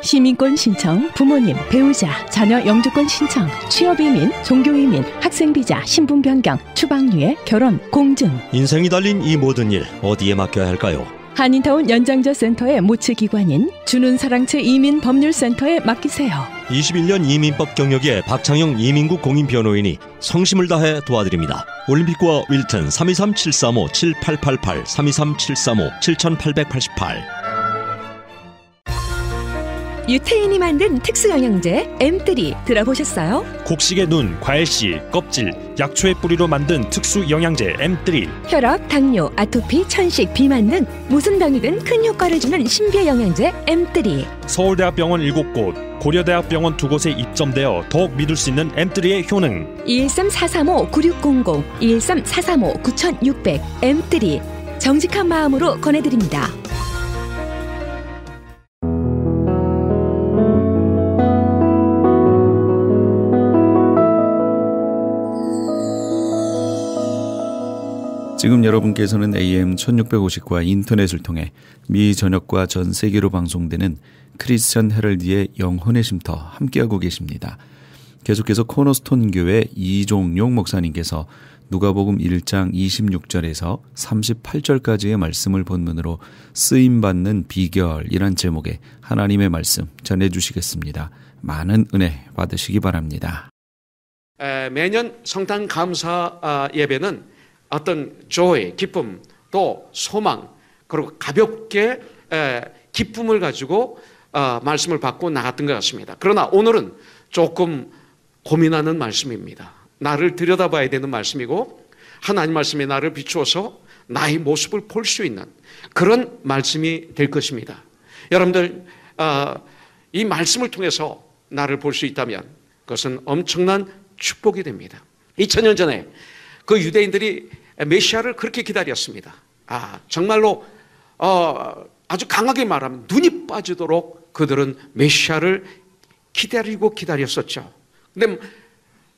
시민권 신청, 부모님, 배우자, 자녀 영주권 신청, 취업이민, 종교이민, 학생비자, 신분변경, 추방유예, 결혼, 공증. 인생이 달린 이 모든 일 어디에 맡겨야 할까요? 한인타운 연장자 센터의 모츠기관인 주눈사랑채 이민법률센터에 맡기세요. 21년 이민법 경력의 박창영 이민국 공인변호인이 성심을 다해 도와드립니다. 올림픽과 윌튼 323-735-7888 323-735-7888. 유태인이 만든 특수영양제 M3 들어보셨어요? 곡식의 눈, 과일씨, 껍질, 약초의 뿌리로 만든 특수영양제 M3. 혈압, 당뇨, 아토피, 천식, 비만 등 무슨 병이든 큰 효과를 주는 신비영양제 M3. 서울대학병원 7곳, 고려대학병원 2곳에 입점되어 더욱 믿을 수 있는 M3의 효능. 213-435-9600, 213-435-9600 M3. 정직한 마음으로 권해드립니다. 지금 여러분께서는 AM 1650과 인터넷을 통해 미 전역과 전 세계로 방송되는 크리스천 헤럴드의 영혼의 쉼터 함께하고 계십니다. 계속해서 코너스톤 교회 이종용 목사님께서 누가복음 1장 26절에서 38절까지의 말씀을 본문으로 쓰임받는 비결이란 제목의 하나님의 말씀 전해주시겠습니다. 많은 은혜 받으시기 바랍니다. 매년 성탄 감사 예배는 어떤 joy, 기쁨, 또 소망, 그리고 가볍게 기쁨을 가지고 말씀을 받고 나갔던 것 같습니다. 그러나 오늘은 조금 고민하는 말씀입니다. 나를 들여다봐야 되는 말씀이고 하나님 말씀이 나를 비추어서 나의 모습을 볼 수 있는 그런 말씀이 될 것입니다. 여러분들 이 말씀을 통해서 나를 볼 수 있다면 그것은 엄청난 축복이 됩니다. 2000년 전에 그 유대인들이 메시아를 그렇게 기다렸습니다. 정말로 아주 강하게 말하면 눈이 빠지도록 그들은 메시아를 기다리고 기다렸었죠. 근데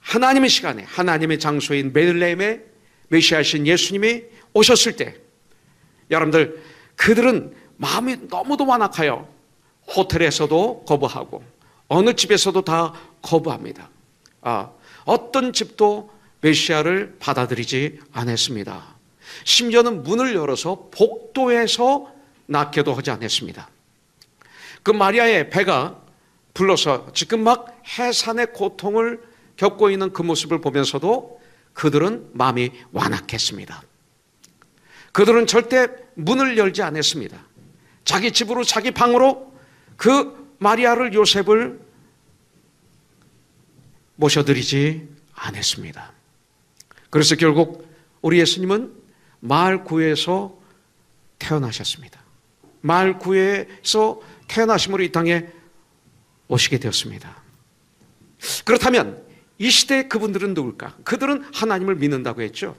하나님의 시간에 하나님의 장소인 베들레헴에 메시아이신 예수님이 오셨을 때 여러분들 그들은 마음이 너무도 완악하여 호텔에서도 거부하고 어느 집에서도 다 거부합니다. 어떤 집도 메시아를 받아들이지 않았습니다. 심지어는 문을 열어서 복도에서 낳게도 하지 않았습니다. 그 마리아의 배가 불러서 지금 막 해산의 고통을 겪고 있는 그 모습을 보면서도 그들은 마음이 완악했습니다. 그들은 절대 문을 열지 않았습니다. 자기 집으로 자기 방으로 그 마리아를 요셉을 모셔드리지 않았습니다. 그래서 결국 우리 예수님은 마을 구에서 태어나셨습니다. 마을 구에서 태어나심으로 이 땅에 오시게 되었습니다. 그렇다면 이 시대의 그분들은 누굴까? 그들은 하나님을 믿는다고 했죠.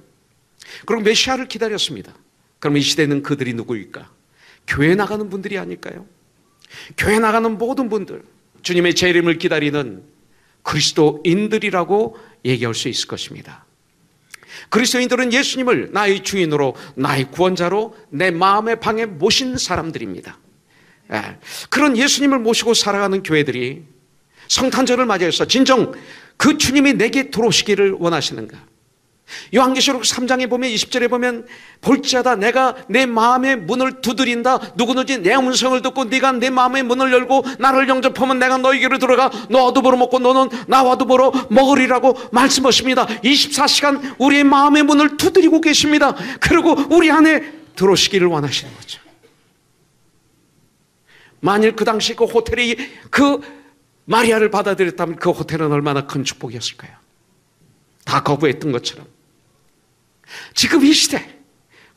그리고 메시아를 기다렸습니다. 그럼 이 시대는 그들이 누구일까? 교회 나가는 분들이 아닐까요? 교회 나가는 모든 분들, 주님의 재림을 기다리는 그리스도인들이라고 얘기할 수 있을 것입니다. 그리스도인들은 예수님을 나의 주인으로, 나의 구원자로 내 마음의 방에 모신 사람들입니다. 그런 예수님을 모시고 살아가는 교회들이 성탄절을 맞이해서 진정 그 주님이 내게 들어오시기를 원하시는가? 요한계시록 3장에 보면 20절에 보면 볼지어다 내가 내 마음의 문을 두드린다. 누구든지 내 음성을 듣고 네가 내 마음의 문을 열고 나를 영접하면 내가 너에게로 들어가 너와 더불어 먹고 너는 나와 더불어 먹으리라고 말씀하십니다. 24시간 우리의 마음의 문을 두드리고 계십니다. 그리고 우리 안에 들어오시기를 원하시는 거죠. 만일 그 당시 그 호텔이 그 마리아를 받아들였다면 그 호텔은 얼마나 큰 축복이었을까요? 다 거부했던 것처럼 지금 이 시대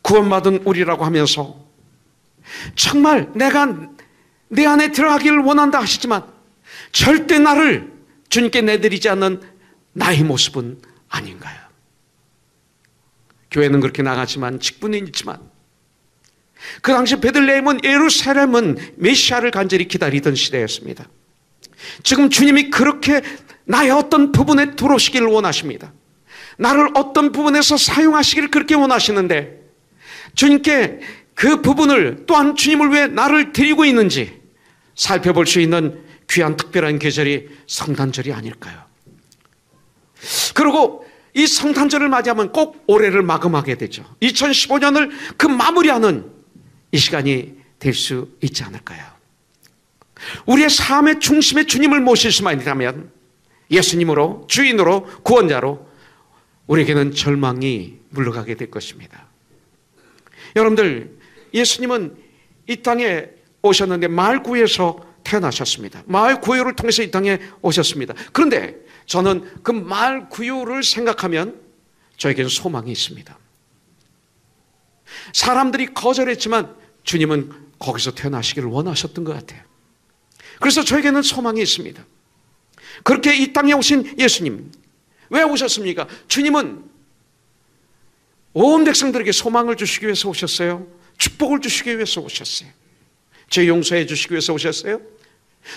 구원받은 우리라고 하면서 정말 내가 내 안에 들어가기를 원한다 하시지만 절대 나를 주님께 내드리지 않는 나의 모습은 아닌가요? 교회는 그렇게 나가지만 직분은 있지만 그 당시 베들레헴은 예루살렘은 메시아를 간절히 기다리던 시대였습니다. 지금 주님이 그렇게 나의 어떤 부분에 들어오시기를 원하십니다. 나를 어떤 부분에서 사용하시기를 그렇게 원하시는데 주님께 그 부분을 또한 주님을 위해 나를 드리고 있는지 살펴볼 수 있는 귀한 특별한 계절이 성탄절이 아닐까요? 그리고 이 성탄절을 맞이하면 꼭 올해를 마감하게 되죠. 2015년을 그 마무리하는 이 시간이 될 수 있지 않을까요? 우리의 삶의 중심에 주님을 모실 수만 있다면 예수님으로 주인으로 구원자로 우리에게는 절망이 물러가게 될 것입니다. 여러분들 예수님은 이 땅에 오셨는데 마을 구에서 태어나셨습니다. 마을 구유를 통해서 이 땅에 오셨습니다. 그런데 저는 그 마을 구유를 생각하면 저에게는 소망이 있습니다. 사람들이 거절했지만 주님은 거기서 태어나시기를 원하셨던 것 같아요. 그래서 저에게는 소망이 있습니다. 그렇게 이 땅에 오신 예수님 왜 오셨습니까? 주님은 온 백성들에게 소망을 주시기 위해서 오셨어요? 축복을 주시기 위해서 오셨어요? 죄 용서해 주시기 위해서 오셨어요?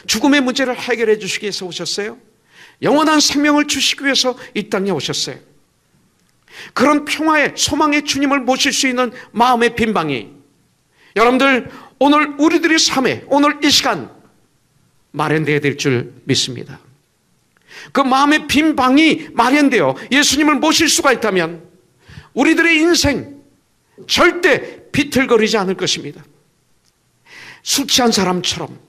죽음의 문제를 해결해 주시기 위해서 오셨어요? 영원한 생명을 주시기 위해서 이 땅에 오셨어요. 그런 평화의 소망의 주님을 모실 수 있는 마음의 빈방이 여러분들 오늘 우리들의 삶에 오늘 이 시간 마련되어야 될 줄 믿습니다. 그 마음의 빈방이 마련되어 예수님을 모실 수가 있다면 우리들의 인생 절대 비틀거리지 않을 것입니다. 술 취한 사람처럼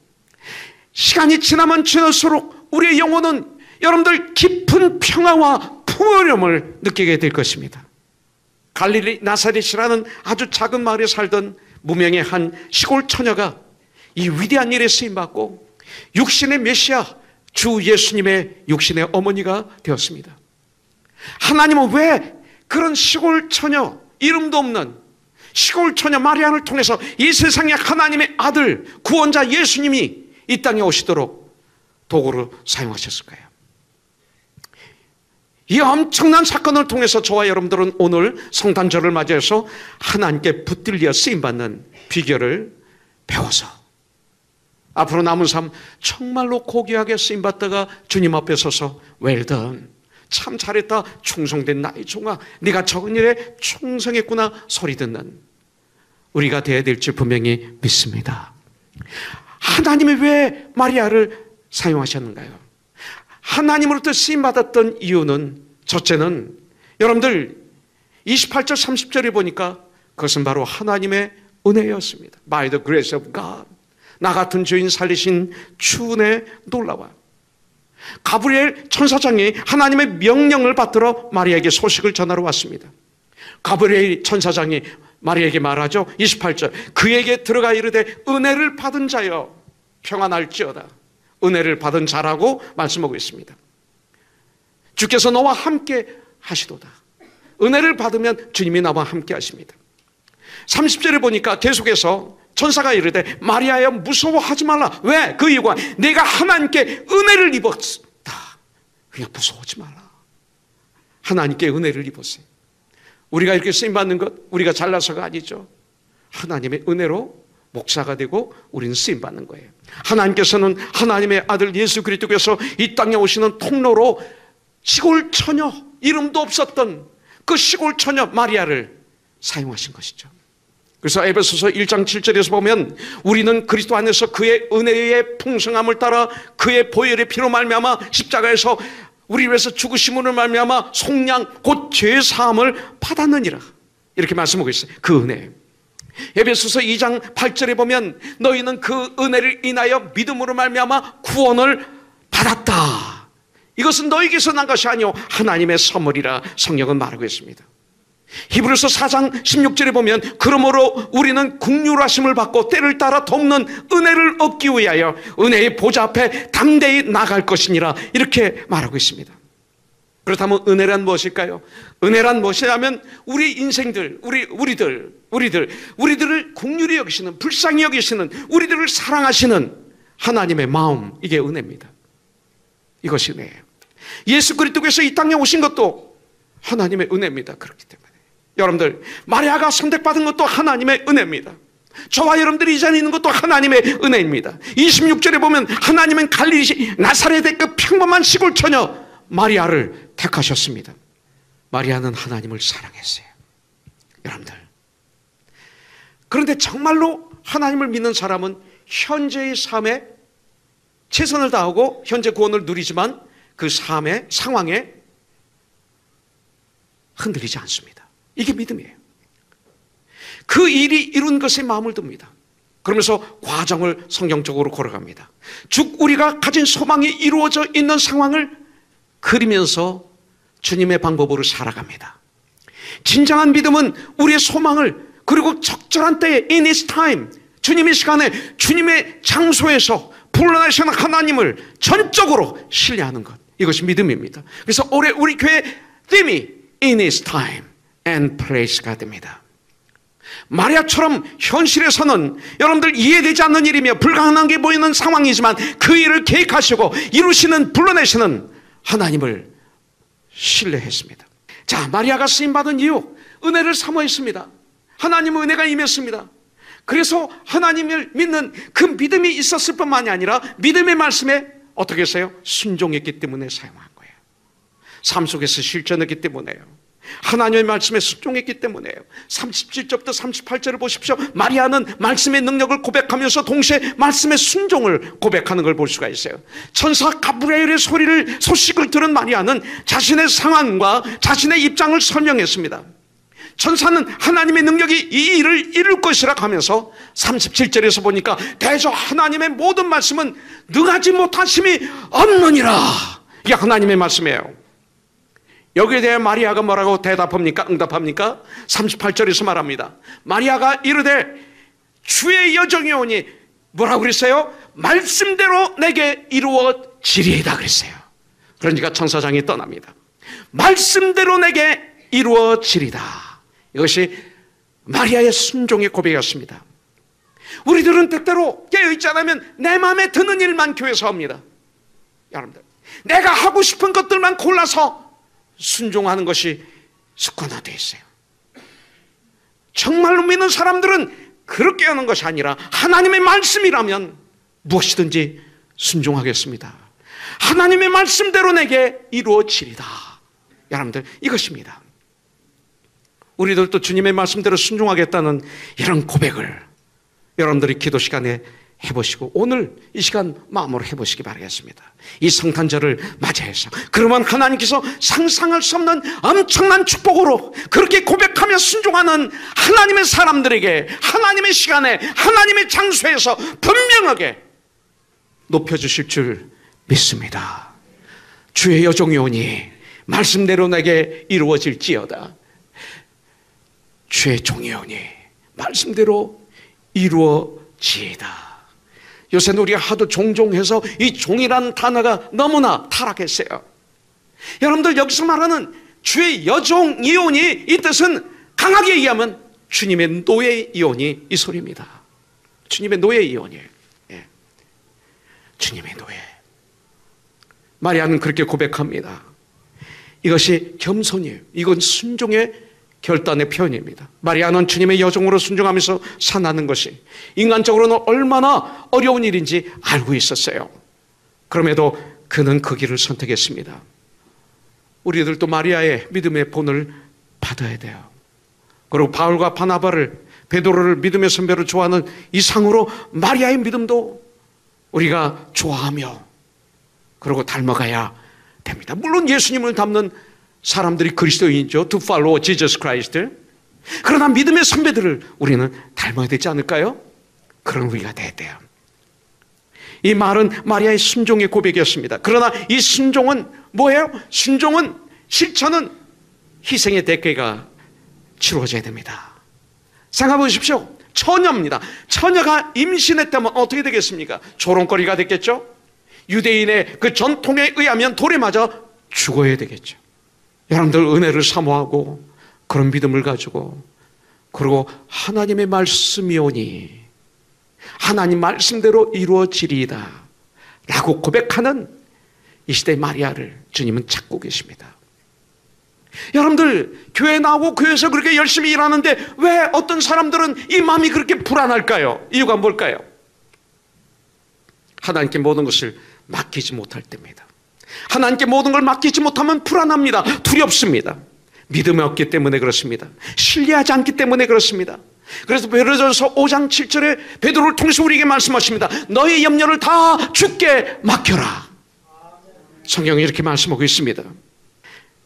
시간이 지나면 지날수록 우리의 영혼은 여러분들 깊은 평화와 풍요로움을 느끼게 될 것입니다. 갈릴리 나사렛이라는 아주 작은 마을에 살던 무명의 한 시골 처녀가 이 위대한 일에 쓰임받고 육신의 메시아 주 예수님의 육신의 어머니가 되었습니다. 하나님은 왜 그런 시골 처녀, 이름도 없는 시골 처녀 마리아를 통해서 이 세상에 하나님의 아들 구원자 예수님이 이 땅에 오시도록 도구로 사용하셨을까요? 이 엄청난 사건을 통해서 저와 여러분들은 오늘 성탄절을 맞이해서 하나님께 붙들려 쓰임받는 비결을 배워서 앞으로 남은 삶 정말로 고귀하게 쓰임받다가 주님 앞에 서서 well done, 참 잘했다. 충성된 나의 종아, 네가 적은 일에 충성했구나 소리 듣는 우리가 되어야 될지 분명히 믿습니다. 하나님이 왜 마리아를 사용하셨는가요? 하나님으로부터 쓰임받았던 이유는, 첫째는 여러분들 28절 30절에 보니까 그것은 바로 하나님의 은혜였습니다. By the grace of God. 나 같은 죄인 살리신 주 은혜 놀라워요. 가브리엘 천사장이 하나님의 명령을 받들어 마리아에게 소식을 전하러 왔습니다. 가브리엘 천사장이 마리아에게 말하죠. 28절, 그에게 들어가 이르되 은혜를 받은 자여 평안할지어다. 은혜를 받은 자라고 말씀하고 있습니다. 주께서 너와 함께 하시도다. 은혜를 받으면 주님이 나와 함께 하십니다. 30절에 보니까 계속해서 천사가 이르되 마리아여 무서워하지 말라. 왜? 그 이유가 내가 하나님께 은혜를 입었다. 그냥 무서워하지 말라. 하나님께 은혜를 입었어요. 우리가 이렇게 쓰임받는 것 우리가 잘나서가 아니죠. 하나님의 은혜로 목사가 되고 우리는 쓰임받는 거예요. 하나님께서는 하나님의 아들 예수 그리스도께서 이 땅에 오시는 통로로 시골 처녀, 이름도 없었던 그 시골 처녀 마리아를 사용하신 것이죠. 그래서 에베소서 1장 7절에서 보면 우리는 그리스도 안에서 그의 은혜의 풍성함을 따라 그의 보혈의 피로 말미암아 십자가에서 우리 위해서 죽으심으로 말미암아 속량 곧 죄 사함을 받았느니라. 이렇게 말씀하고 있어요. 그 은혜. 에베소서 2장 8절에 보면 너희는 그 은혜를 인하여 믿음으로 말미암아 구원을 받았다. 이것은 너희에게서 난 것이 아니오 하나님의 선물이라 성경은 말하고 있습니다. 히브리서 4장 16절에 보면 그러므로 우리는 긍휼하심을 받고 때를 따라 돕는 은혜를 얻기 위하여 은혜의 보좌 앞에 담대히 나갈 것이니라. 이렇게 말하고 있습니다. 그렇다면 은혜란 무엇일까요? 은혜란 무엇이냐면 우리 인생들, 우리들을 긍휼히 여기시는, 불쌍히 여기시는, 우리들을 사랑하시는 하나님의 마음, 이게 은혜입니다. 이것이 은혜예요. 예수 그리스도께서 이 땅에 오신 것도 하나님의 은혜입니다. 그렇기 때문에 여러분들, 마리아가 선택받은 것도 하나님의 은혜입니다. 저와 여러분들이 이 자리에 있는 것도 하나님의 은혜입니다. 26절에 보면 하나님은 갈릴리 나사렛의 그 평범한 시골 처녀 마리아를 택하셨습니다. 마리아는 하나님을 사랑했어요. 여러분들, 그런데 정말로 하나님을 믿는 사람은 현재의 삶에 최선을 다하고 현재 구원을 누리지만 그 삶의 상황에 흔들리지 않습니다. 이게 믿음이에요. 그 일이 이룬 것에 마음을 둡니다. 그러면서 과정을 성경적으로 걸어갑니다. 즉 우리가 가진 소망이 이루어져 있는 상황을 그리면서 주님의 방법으로 살아갑니다. 진정한 믿음은 우리의 소망을, 그리고 적절한 때에 in His time, 주님의 시간에 주님의 장소에서 불러내시는 하나님을 전적으로 신뢰하는 것, 이것이 믿음입니다. 그래서 올해 우리 교회 them이 in His time and place가 됩니다. 마리아처럼 현실에서는 여러분들 이해되지 않는 일이며 불가능한 게 보이는 상황이지만 그 일을 계획하시고 이루시는, 불러내시는 하나님을 신뢰했습니다. 자, 마리아가 쓰임받은 이유, 은혜를 사모했습니다. 하나님의 은혜가 임했습니다. 그래서 하나님을 믿는 그 믿음이 있었을 뿐만이 아니라 믿음의 말씀에 어떻게 했어요? 순종했기 때문에 사용한 거예요. 삶 속에서 실천했기 때문에요. 하나님의 말씀에 순종했기 때문에요. 37절부터 38절을 보십시오. 마리아는 말씀의 능력을 고백하면서 동시에 말씀의 순종을 고백하는 걸 볼 수가 있어요. 천사 가브리엘의 소식을 들은 마리아는 자신의 상황과 자신의 입장을 설명했습니다. 천사는 하나님의 능력이 이 일을 이룰 것이라 하면서 37절에서 보니까 대저 하나님의 모든 말씀은 능하지 못하심이 없느니라. 이게 하나님의 말씀이에요. 여기에 대해 마리아가 뭐라고 대답합니까? 응답합니까? 38절에서 말합니다. 마리아가 이르되 주의 여정이 오니 뭐라고 그랬어요? 말씀대로 내게 이루어지리이다 그랬어요. 그러니까 천사장이 떠납니다. 말씀대로 내게 이루어지리다. 이것이 마리아의 순종의 고백이었습니다. 우리들은 때때로 깨어있지 않으면 내 마음에 드는 일만 교회에서 합니다. 여러분들, 내가 하고 싶은 것들만 골라서 순종하는 것이 습관화되어 있어요. 정말로 믿는 사람들은 그렇게 하는 것이 아니라 하나님의 말씀이라면 무엇이든지 순종하겠습니다. 하나님의 말씀대로 내게 이루어지리다. 여러분들, 이것입니다. 우리들도 주님의 말씀대로 순종하겠다는 이런 고백을 여러분들이 기도 시간에 해보시고 오늘 이 시간 마음으로 해보시기 바라겠습니다. 이 성탄절을 맞이해서 그러면 하나님께서 상상할 수 없는 엄청난 축복으로 그렇게 고백하며 순종하는 하나님의 사람들에게 하나님의 시간에 하나님의 장소에서 분명하게 높여주실 줄 믿습니다. 주의 여종이오니 말씀대로 내게 이루어질지어다. 주의 종이오니 말씀대로 이루어지이다. 요새는 우리가 하도 종종 해서 이 종이라는 단어가 너무나 타락했어요. 여러분들, 여기서 말하는 주의 여종이오니 이 뜻은 강하게 얘기하면 주님의 노예이오니 이 소리입니다. 주님의 노예이오니. 예. 주님의 노예. 마리아는 그렇게 고백합니다. 이것이 겸손이에요. 이건 순종의 결단의 표현입니다. 마리아는 주님의 여종으로 순종하면서 산하는 것이 인간적으로는 얼마나 어려운 일인지 알고 있었어요. 그럼에도 그는 그 길을 선택했습니다. 우리들도 마리아의 믿음의 본을 받아야 돼요. 그리고 바울과 바나바를, 베드로를 믿음의 선배로 좋아하는 이상으로 마리아의 믿음도 우리가 좋아하며 그리고 닮아가야 됩니다. 물론 예수님을 닮는 사람들이 그리스도인이죠. To follow Jesus Christ. 그러나 믿음의 선배들을 우리는 닮아야 되지 않을까요? 그런 우리가 돼야 돼요. 이 말은 마리아의 순종의 고백이었습니다. 그러나 이 순종은 뭐예요? 순종은, 실천은 희생의 대가가 치루어져야 됩니다. 생각해 보십시오. 처녀입니다. 처녀가 임신했다면 어떻게 되겠습니까? 조롱거리가 됐겠죠? 유대인의 그 전통에 의하면 돌에 맞아 죽어야 되겠죠. 여러분들, 은혜를 사모하고 그런 믿음을 가지고 그리고 하나님의 말씀이오니 하나님 말씀대로 이루어지리이다 라고 고백하는 이 시대의 마리아를 주님은 찾고 계십니다. 여러분들, 교회 나오고 교회에서 그렇게 열심히 일하는데 왜 어떤 사람들은 이 마음이 그렇게 불안할까요? 이유가 뭘까요? 하나님께 모든 것을 맡기지 못할 때입니다. 하나님께 모든 걸 맡기지 못하면 불안합니다. 두렵습니다. 믿음이 없기 때문에 그렇습니다. 신뢰하지 않기 때문에 그렇습니다. 그래서 베드로전서 5장 7절에 베드로를 통해서 우리에게 말씀하십니다. 너의 염려를 다 주께 맡겨라. 성경이 이렇게 말씀하고 있습니다.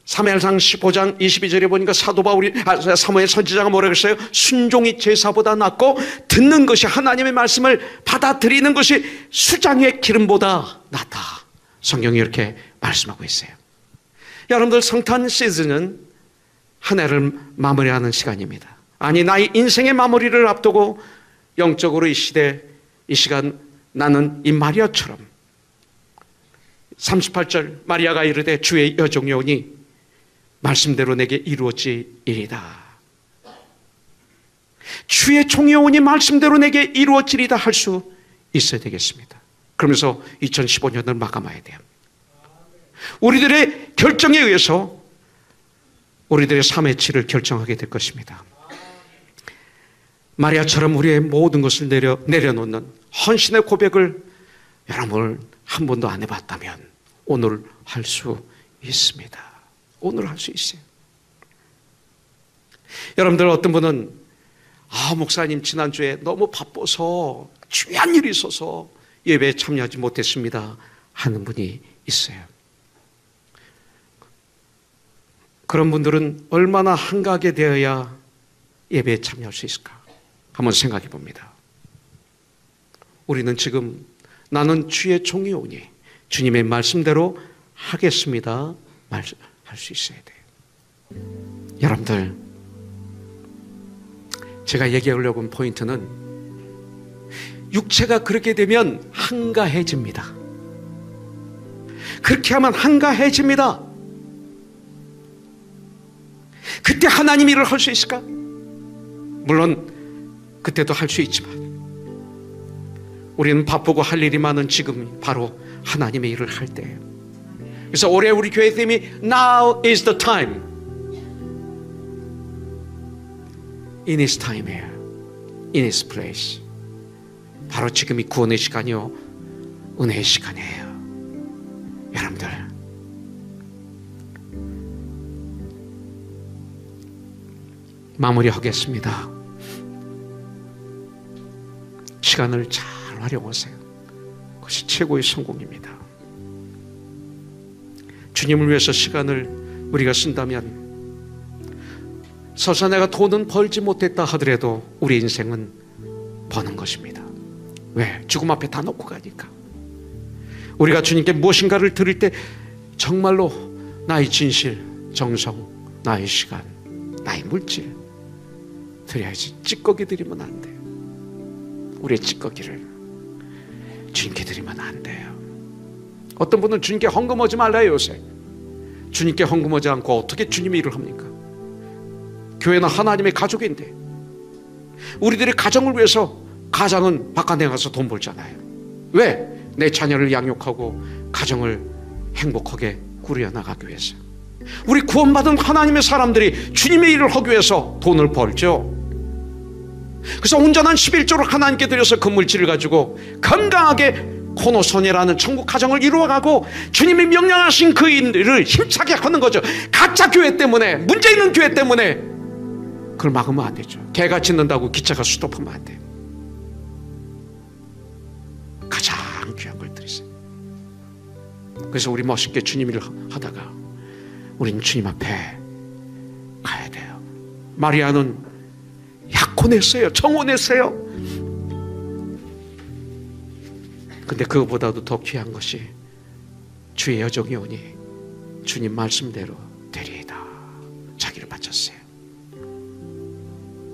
사무엘상 15장 22절에 보니까 사도 바울이 사무엘 선지자가 뭐라고 했어요? 순종이 제사보다 낫고 듣는 것이, 하나님의 말씀을 받아들이는 것이 수장의 기름보다 낫다. 성경이 이렇게 말씀하고 있어요. 여러분들, 성탄 시즌은 한 해를 마무리하는 시간입니다. 아니, 나의 인생의 마무리를 앞두고 영적으로 이 시대, 이 시간 나는 이 마리아처럼 38절 마리아가 이르되 주의 여종이오니 말씀대로 내게 이루어지리이다. 주의 종이오니 말씀대로 내게 이루어지리이다 할 수 있어야 되겠습니다. 그러면서 2015년을 마감해야 돼요. 우리들의 결정에 의해서 우리들의 삶의 질을 결정하게 될 것입니다. 마리아처럼 우리의 모든 것을 내려놓는 헌신의 고백을 여러분 한 번도 안 해봤다면 오늘 할 수 있습니다. 오늘 할 수 있어요. 여러분들, 어떤 분은 목사님 지난주에 너무 바빠서 중요한 일이 있어서 예배에 참여하지 못했습니다 하는 분이 있어요. 그런 분들은 얼마나 한가하게 되어야 예배에 참여할 수 있을까? 한번 생각해 봅니다. 우리는 지금 나는 주의 종이오니 주님의 말씀대로 하겠습니다 할 수 있어야 돼요. 여러분들, 제가 얘기하려고 한 포인트는 육체가 그렇게 되면 한가해집니다. 그렇게 하면 한가해집니다. 그때 하나님 일을 할 수 있을까? 물론 그때도 할 수 있지만 우리는 바쁘고 할 일이 많은 지금이 바로 하나님의 일을 할 때예요. 그래서 올해 우리 교회 팀이 Now is the time. In His time이에요. In His place. 바로 지금이 구원의 시간이요, 은혜의 시간이에요. 여러분들, 마무리하겠습니다. 시간을 잘 활용하세요. 그것이 최고의 성공입니다. 주님을 위해서 시간을 우리가 쓴다면 설사 내가 돈은 벌지 못했다 하더라도 우리 인생은 버는 것입니다. 왜? 죽음 앞에 다 놓고 가니까. 우리가 주님께 무엇인가를 드릴 때 정말로 나의 진실, 정성, 나의 시간, 나의 물질 드려야지. 찌꺼기 드리면 안 돼요. 우리의 찌꺼기를 주님께 드리면 안 돼요. 어떤 분은 주님께 헌금하지 말라요. 요새 주님께 헌금하지 않고 어떻게 주님의 일을 합니까? 교회는 하나님의 가족인데 우리들의 가정을 위해서 가장은 바깥에 가서 돈 벌잖아요. 왜? 내 자녀를 양육하고 가정을 행복하게 꾸려나가기 위해서. 우리 구원받은 하나님의 사람들이 주님의 일을 하기 위해서 돈을 벌죠. 그래서 온전한 11조를 하나님께 드려서 그 물질을 가지고 건강하게 코노손이라는 천국 가정을 이루어가고 주님이 명령하신 그 일을 힘차게 하는 거죠. 가짜 교회 때문에, 문제 있는 교회 때문에 그걸 막으면 안 되죠. 개가 짖는다고 기차가 스톱하면 안 돼요. 가장 귀한 걸 드리세요. 그래서 우리 멋있게 주님 일을 하다가 우리는 주님 앞에 가야 돼요. 마리아는 약혼했어요. 청혼했어요. 근데 그거보다도 더 귀한 것이 주의 여종이 오니 주님 말씀대로 되리이다. 자기를 바쳤어요.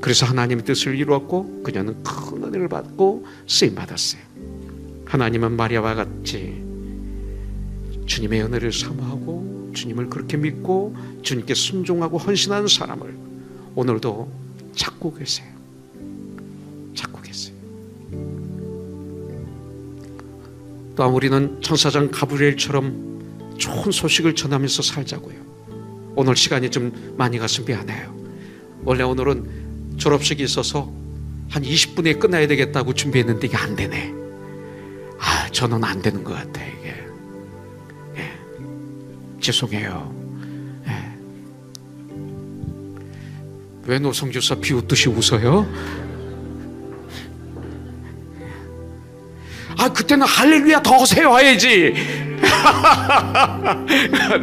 그래서 하나님의 뜻을 이루었고 그녀는 큰 은혜를 받고 쓰임받았어요. 하나님은 마리아와 같이 주님의 은혜를 사모하고 주님을 그렇게 믿고 주님께 순종하고 헌신하는 사람을 오늘도 찾고 계세요. 찾고 계세요. 또한 우리는 천사장 가브리엘처럼 좋은 소식을 전하면서 살자고요. 오늘 시간이 좀 많이 가서 미안해요. 원래 오늘은 졸업식이 있어서 한 20분에 끝나야 되겠다고 준비했는데 이게 안 되네. 저는 안 되는 것 같아 이게. 죄송해요. 왜 노성주사 비웃듯이 웃어요? 그때는 할렐루야 더 하세요 해야지.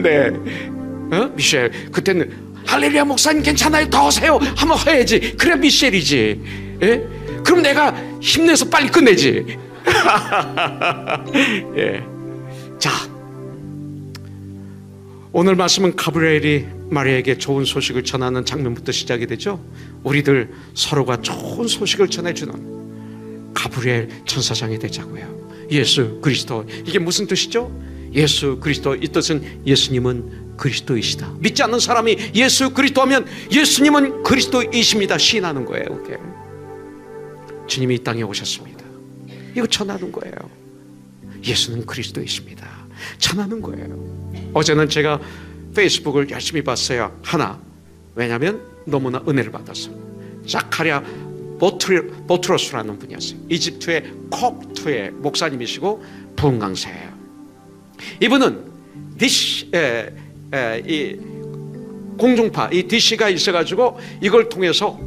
네. 미셸, 그때는 할렐루야 목사님 괜찮아요 더 하세요 한번 해야지. 그래 미셸이지. 예? 그럼 내가 힘내서 빨리 끝내지. 예. 자, 오늘 말씀은 가브리엘이 마리아에게 좋은 소식을 전하는 장면부터 시작이 되죠. 우리들 서로가 좋은 소식을 전해주는 가브리엘 천사장이 되자고요. 예수 그리스도, 이게 무슨 뜻이죠? 예수 그리스도, 이 뜻은 예수님은 그리스도이시다. 믿지 않는 사람이 예수 그리스도 하면 예수님은 그리스도이십니다 시인하는 거예요. 이렇게. 주님이 이 땅에 오셨습니다. 이거 전하는 거예요. 예수는 그리스도이십니다. 전하는 거예요. 어제는 제가 페이스북을 열심히 봤어요. 하나, 왜냐하면 너무나 은혜를 받았어. 자카리아 보트로스라는 분이었어요. 이집트의 콥트의 목사님이시고 부흥 강사예요. 이분은 이 공중파, 이 DC가 있어가지고 이걸 통해서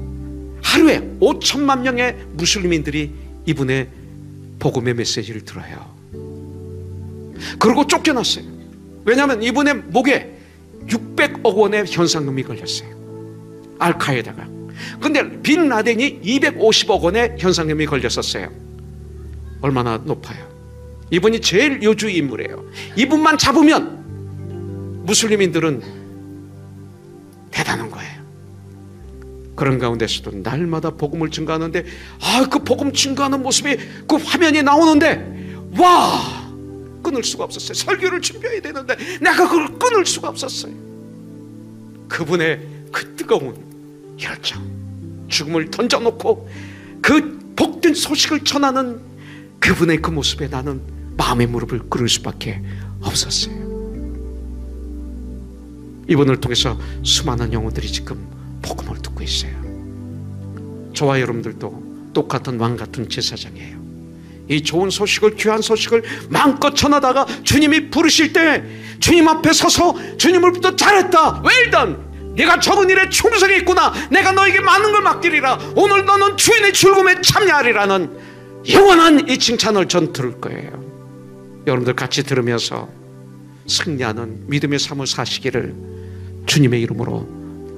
하루에 5천만 명의 무슬림인들이 이분의 복음의 메시지를 들어요. 그리고 쫓겨났어요. 왜냐하면 이분의 목에 600억 원의 현상금이 걸렸어요. 알카에다가. 근데 빈 라덴이 250억 원의 현상금이 걸렸었어요. 얼마나 높아요? 이분이 제일 요주의 인물이에요. 이분만 잡으면 무슬림인들은 대단한 거예요. 그런 가운데서도 날마다 복음을 증거하는데 그 복음 증거하는 모습이 그 화면이 나오는데 와, 끊을 수가 없었어요. 설교를 준비해야 되는데 내가 그걸 끊을 수가 없었어요. 그분의 그 뜨거운 열정, 죽음을 던져놓고 그 복된 소식을 전하는 그분의 그 모습에 나는 마음의 무릎을 꿇을 수밖에 없었어요. 이분을 통해서 수많은 영혼들이 지금 복음을 듣고 있어요. 저와 여러분들도 똑같은 왕같은 제사장이에요. 이 좋은 소식을, 귀한 소식을 마음껏 전하다가 주님이 부르실 때 주님 앞에 서서 주님을 부터 잘했다, well done, 네가 적은 일에 충성이 있구나. 내가 너에게 많은 걸 맡기리라. 오늘 너는 주인의 즐거움에 참여하리라는 영원한 이 칭찬을 전 들을 거예요. 여러분들 같이 들으면서 승리하는 믿음의 삶을 사시기를 주님의 이름으로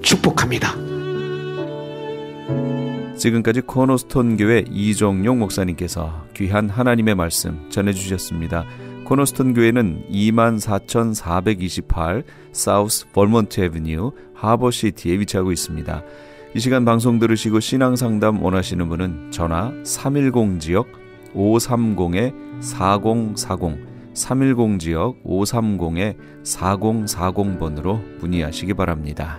축복합니다. 지금까지 코너스톤 교회 이종용 목사님께서 귀한 하나님의 말씀 전해주셨습니다. 코너스톤 교회는 24,428 사우스 벌몬트 애비뉴 하버시티에 위치하고 있습니다. 이 시간 방송 들으시고 신앙상담 원하시는 분은 전화 310지역 530-4040 310지역 530-4040번으로 문의하시기 바랍니다.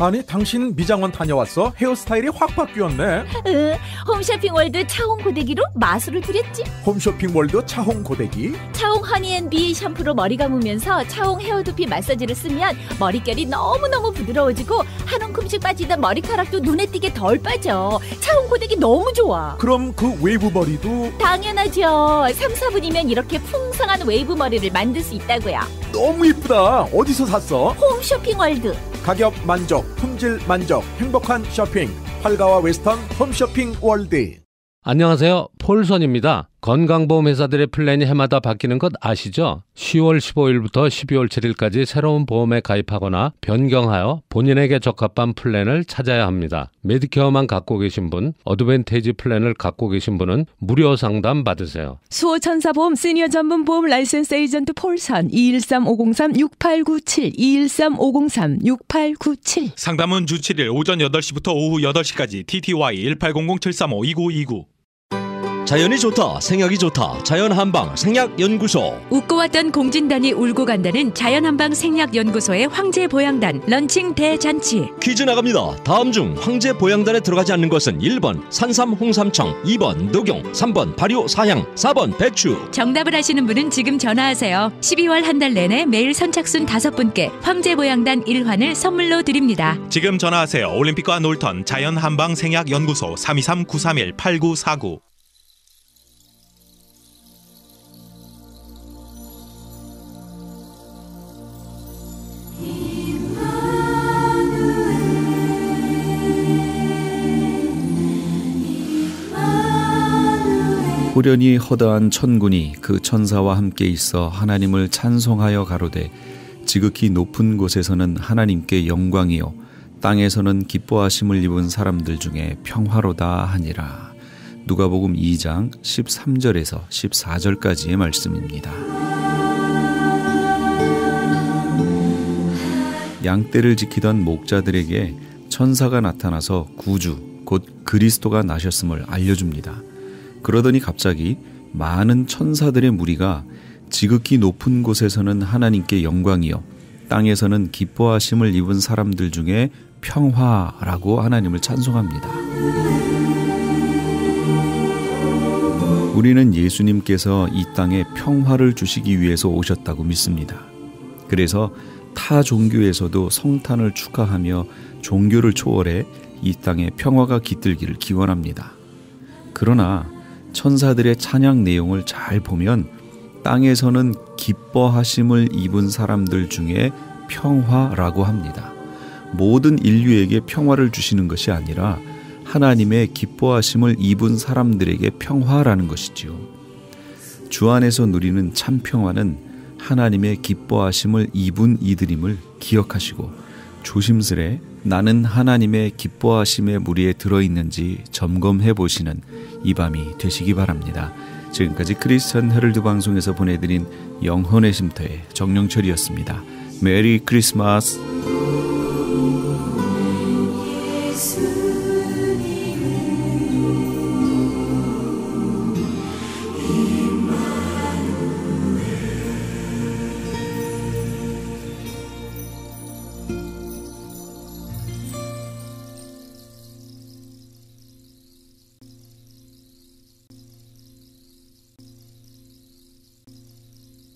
아니 당신 미장원 다녀왔어? 헤어스타일이 확 바뀌었네. 홈쇼핑 월드 차홍 고데기로 마술을 부렸지. 홈쇼핑 월드 차홍 고데기? 차홍 허니앤비 샴푸로 머리 감으면서 차홍 헤어두피 마사지를 쓰면 머릿결이 너무너무 부드러워지고 한 움큼씩 빠지던 머리카락도 눈에 띄게 덜 빠져. 차홍 고데기 너무 좋아. 그럼 그 웨이브 머리도? 당연하죠. 3, 4분이면 이렇게 풍성한 웨이브 머리를 만들 수 있다고요. 너무 이쁘다. 어디서 샀어? 홈쇼핑 월드. 가격 만족, 품질 만족, 행복한 쇼핑. 활가와 웨스턴 홈쇼핑 월드. 안녕하세요. 폴선입니다. 건강보험 회사들의 플랜이 해마다 바뀌는 것 아시죠? 10월 15일부터 12월 7일까지 새로운 보험에 가입하거나 변경하여 본인에게 적합한 플랜을 찾아야 합니다. 메디케어만 갖고 계신 분, 어드밴테이지 플랜을 갖고 계신 분은 무료 상담 받으세요. 수호천사보험 시니어 전문 보험 라이센스 에이전트 폴선 213-503-6897 213-503-6897 상담은 주 7일 오전 8시부터 오후 8시까지 TTY 1800-735-2929. 자연이 좋다, 생약이 좋다. 자연한방 생약연구소. 웃고 왔던 공진단이 울고 간다는 자연한방 생약연구소의 황제보양단 런칭 대잔치. 퀴즈 나갑니다. 다음 중 황제보양단에 들어가지 않는 것은 1번 산삼 홍삼청, 2번 녹용, 3번 발효 사향, 4번 배추. 정답을 아시는 분은 지금 전화하세요. 12월 한 달 내내 매일 선착순 5분께 황제보양단 1환을 선물로 드립니다. 지금 전화하세요. 올림픽과 놀턴 자연한방 생약연구소 323-931-8949. 후련히 허다한 천군이 그 천사와 함께 있어 하나님을 찬송하여 가로되 지극히 높은 곳에서는 하나님께 영광이요 땅에서는 기뻐하심을 입은 사람들 중에 평화로다 하니라. 누가복음 2장 13절에서 14절까지의 말씀입니다. 양떼를 지키던 목자들에게 천사가 나타나서 구주 곧 그리스도가 나셨음을 알려줍니다. 그러더니 갑자기 많은 천사들의 무리가 지극히 높은 곳에서는 하나님께 영광이요 땅에서는 기뻐하심을 입은 사람들 중에 평화라고 하나님을 찬송합니다. 우리는 예수님께서 이 땅에 평화를 주시기 위해서 오셨다고 믿습니다. 그래서 타 종교에서도 성탄을 축하하며 종교를 초월해 이 땅에 평화가 깃들기를 기원합니다. 그러나 천사들의 찬양 내용을 잘 보면 땅에서는 기뻐하심을 입은 사람들 중에 평화라고 합니다. 모든 인류에게 평화를 주시는 것이 아니라 하나님의 기뻐하심을 입은 사람들에게 평화라는 것이지요. 주 안에서 누리는 참 평화는 하나님의 기뻐하심을 입은 이들임을 기억하시고 조심스레 나는 하나님의 기뻐하심의 무리에 들어있는지 점검해 보시는 이 밤이 되시기 바랍니다. 지금까지 크리스천 헤럴드 방송에서 보내드린 영혼의 쉼터의 정영철이었습니다. 메리 크리스마스.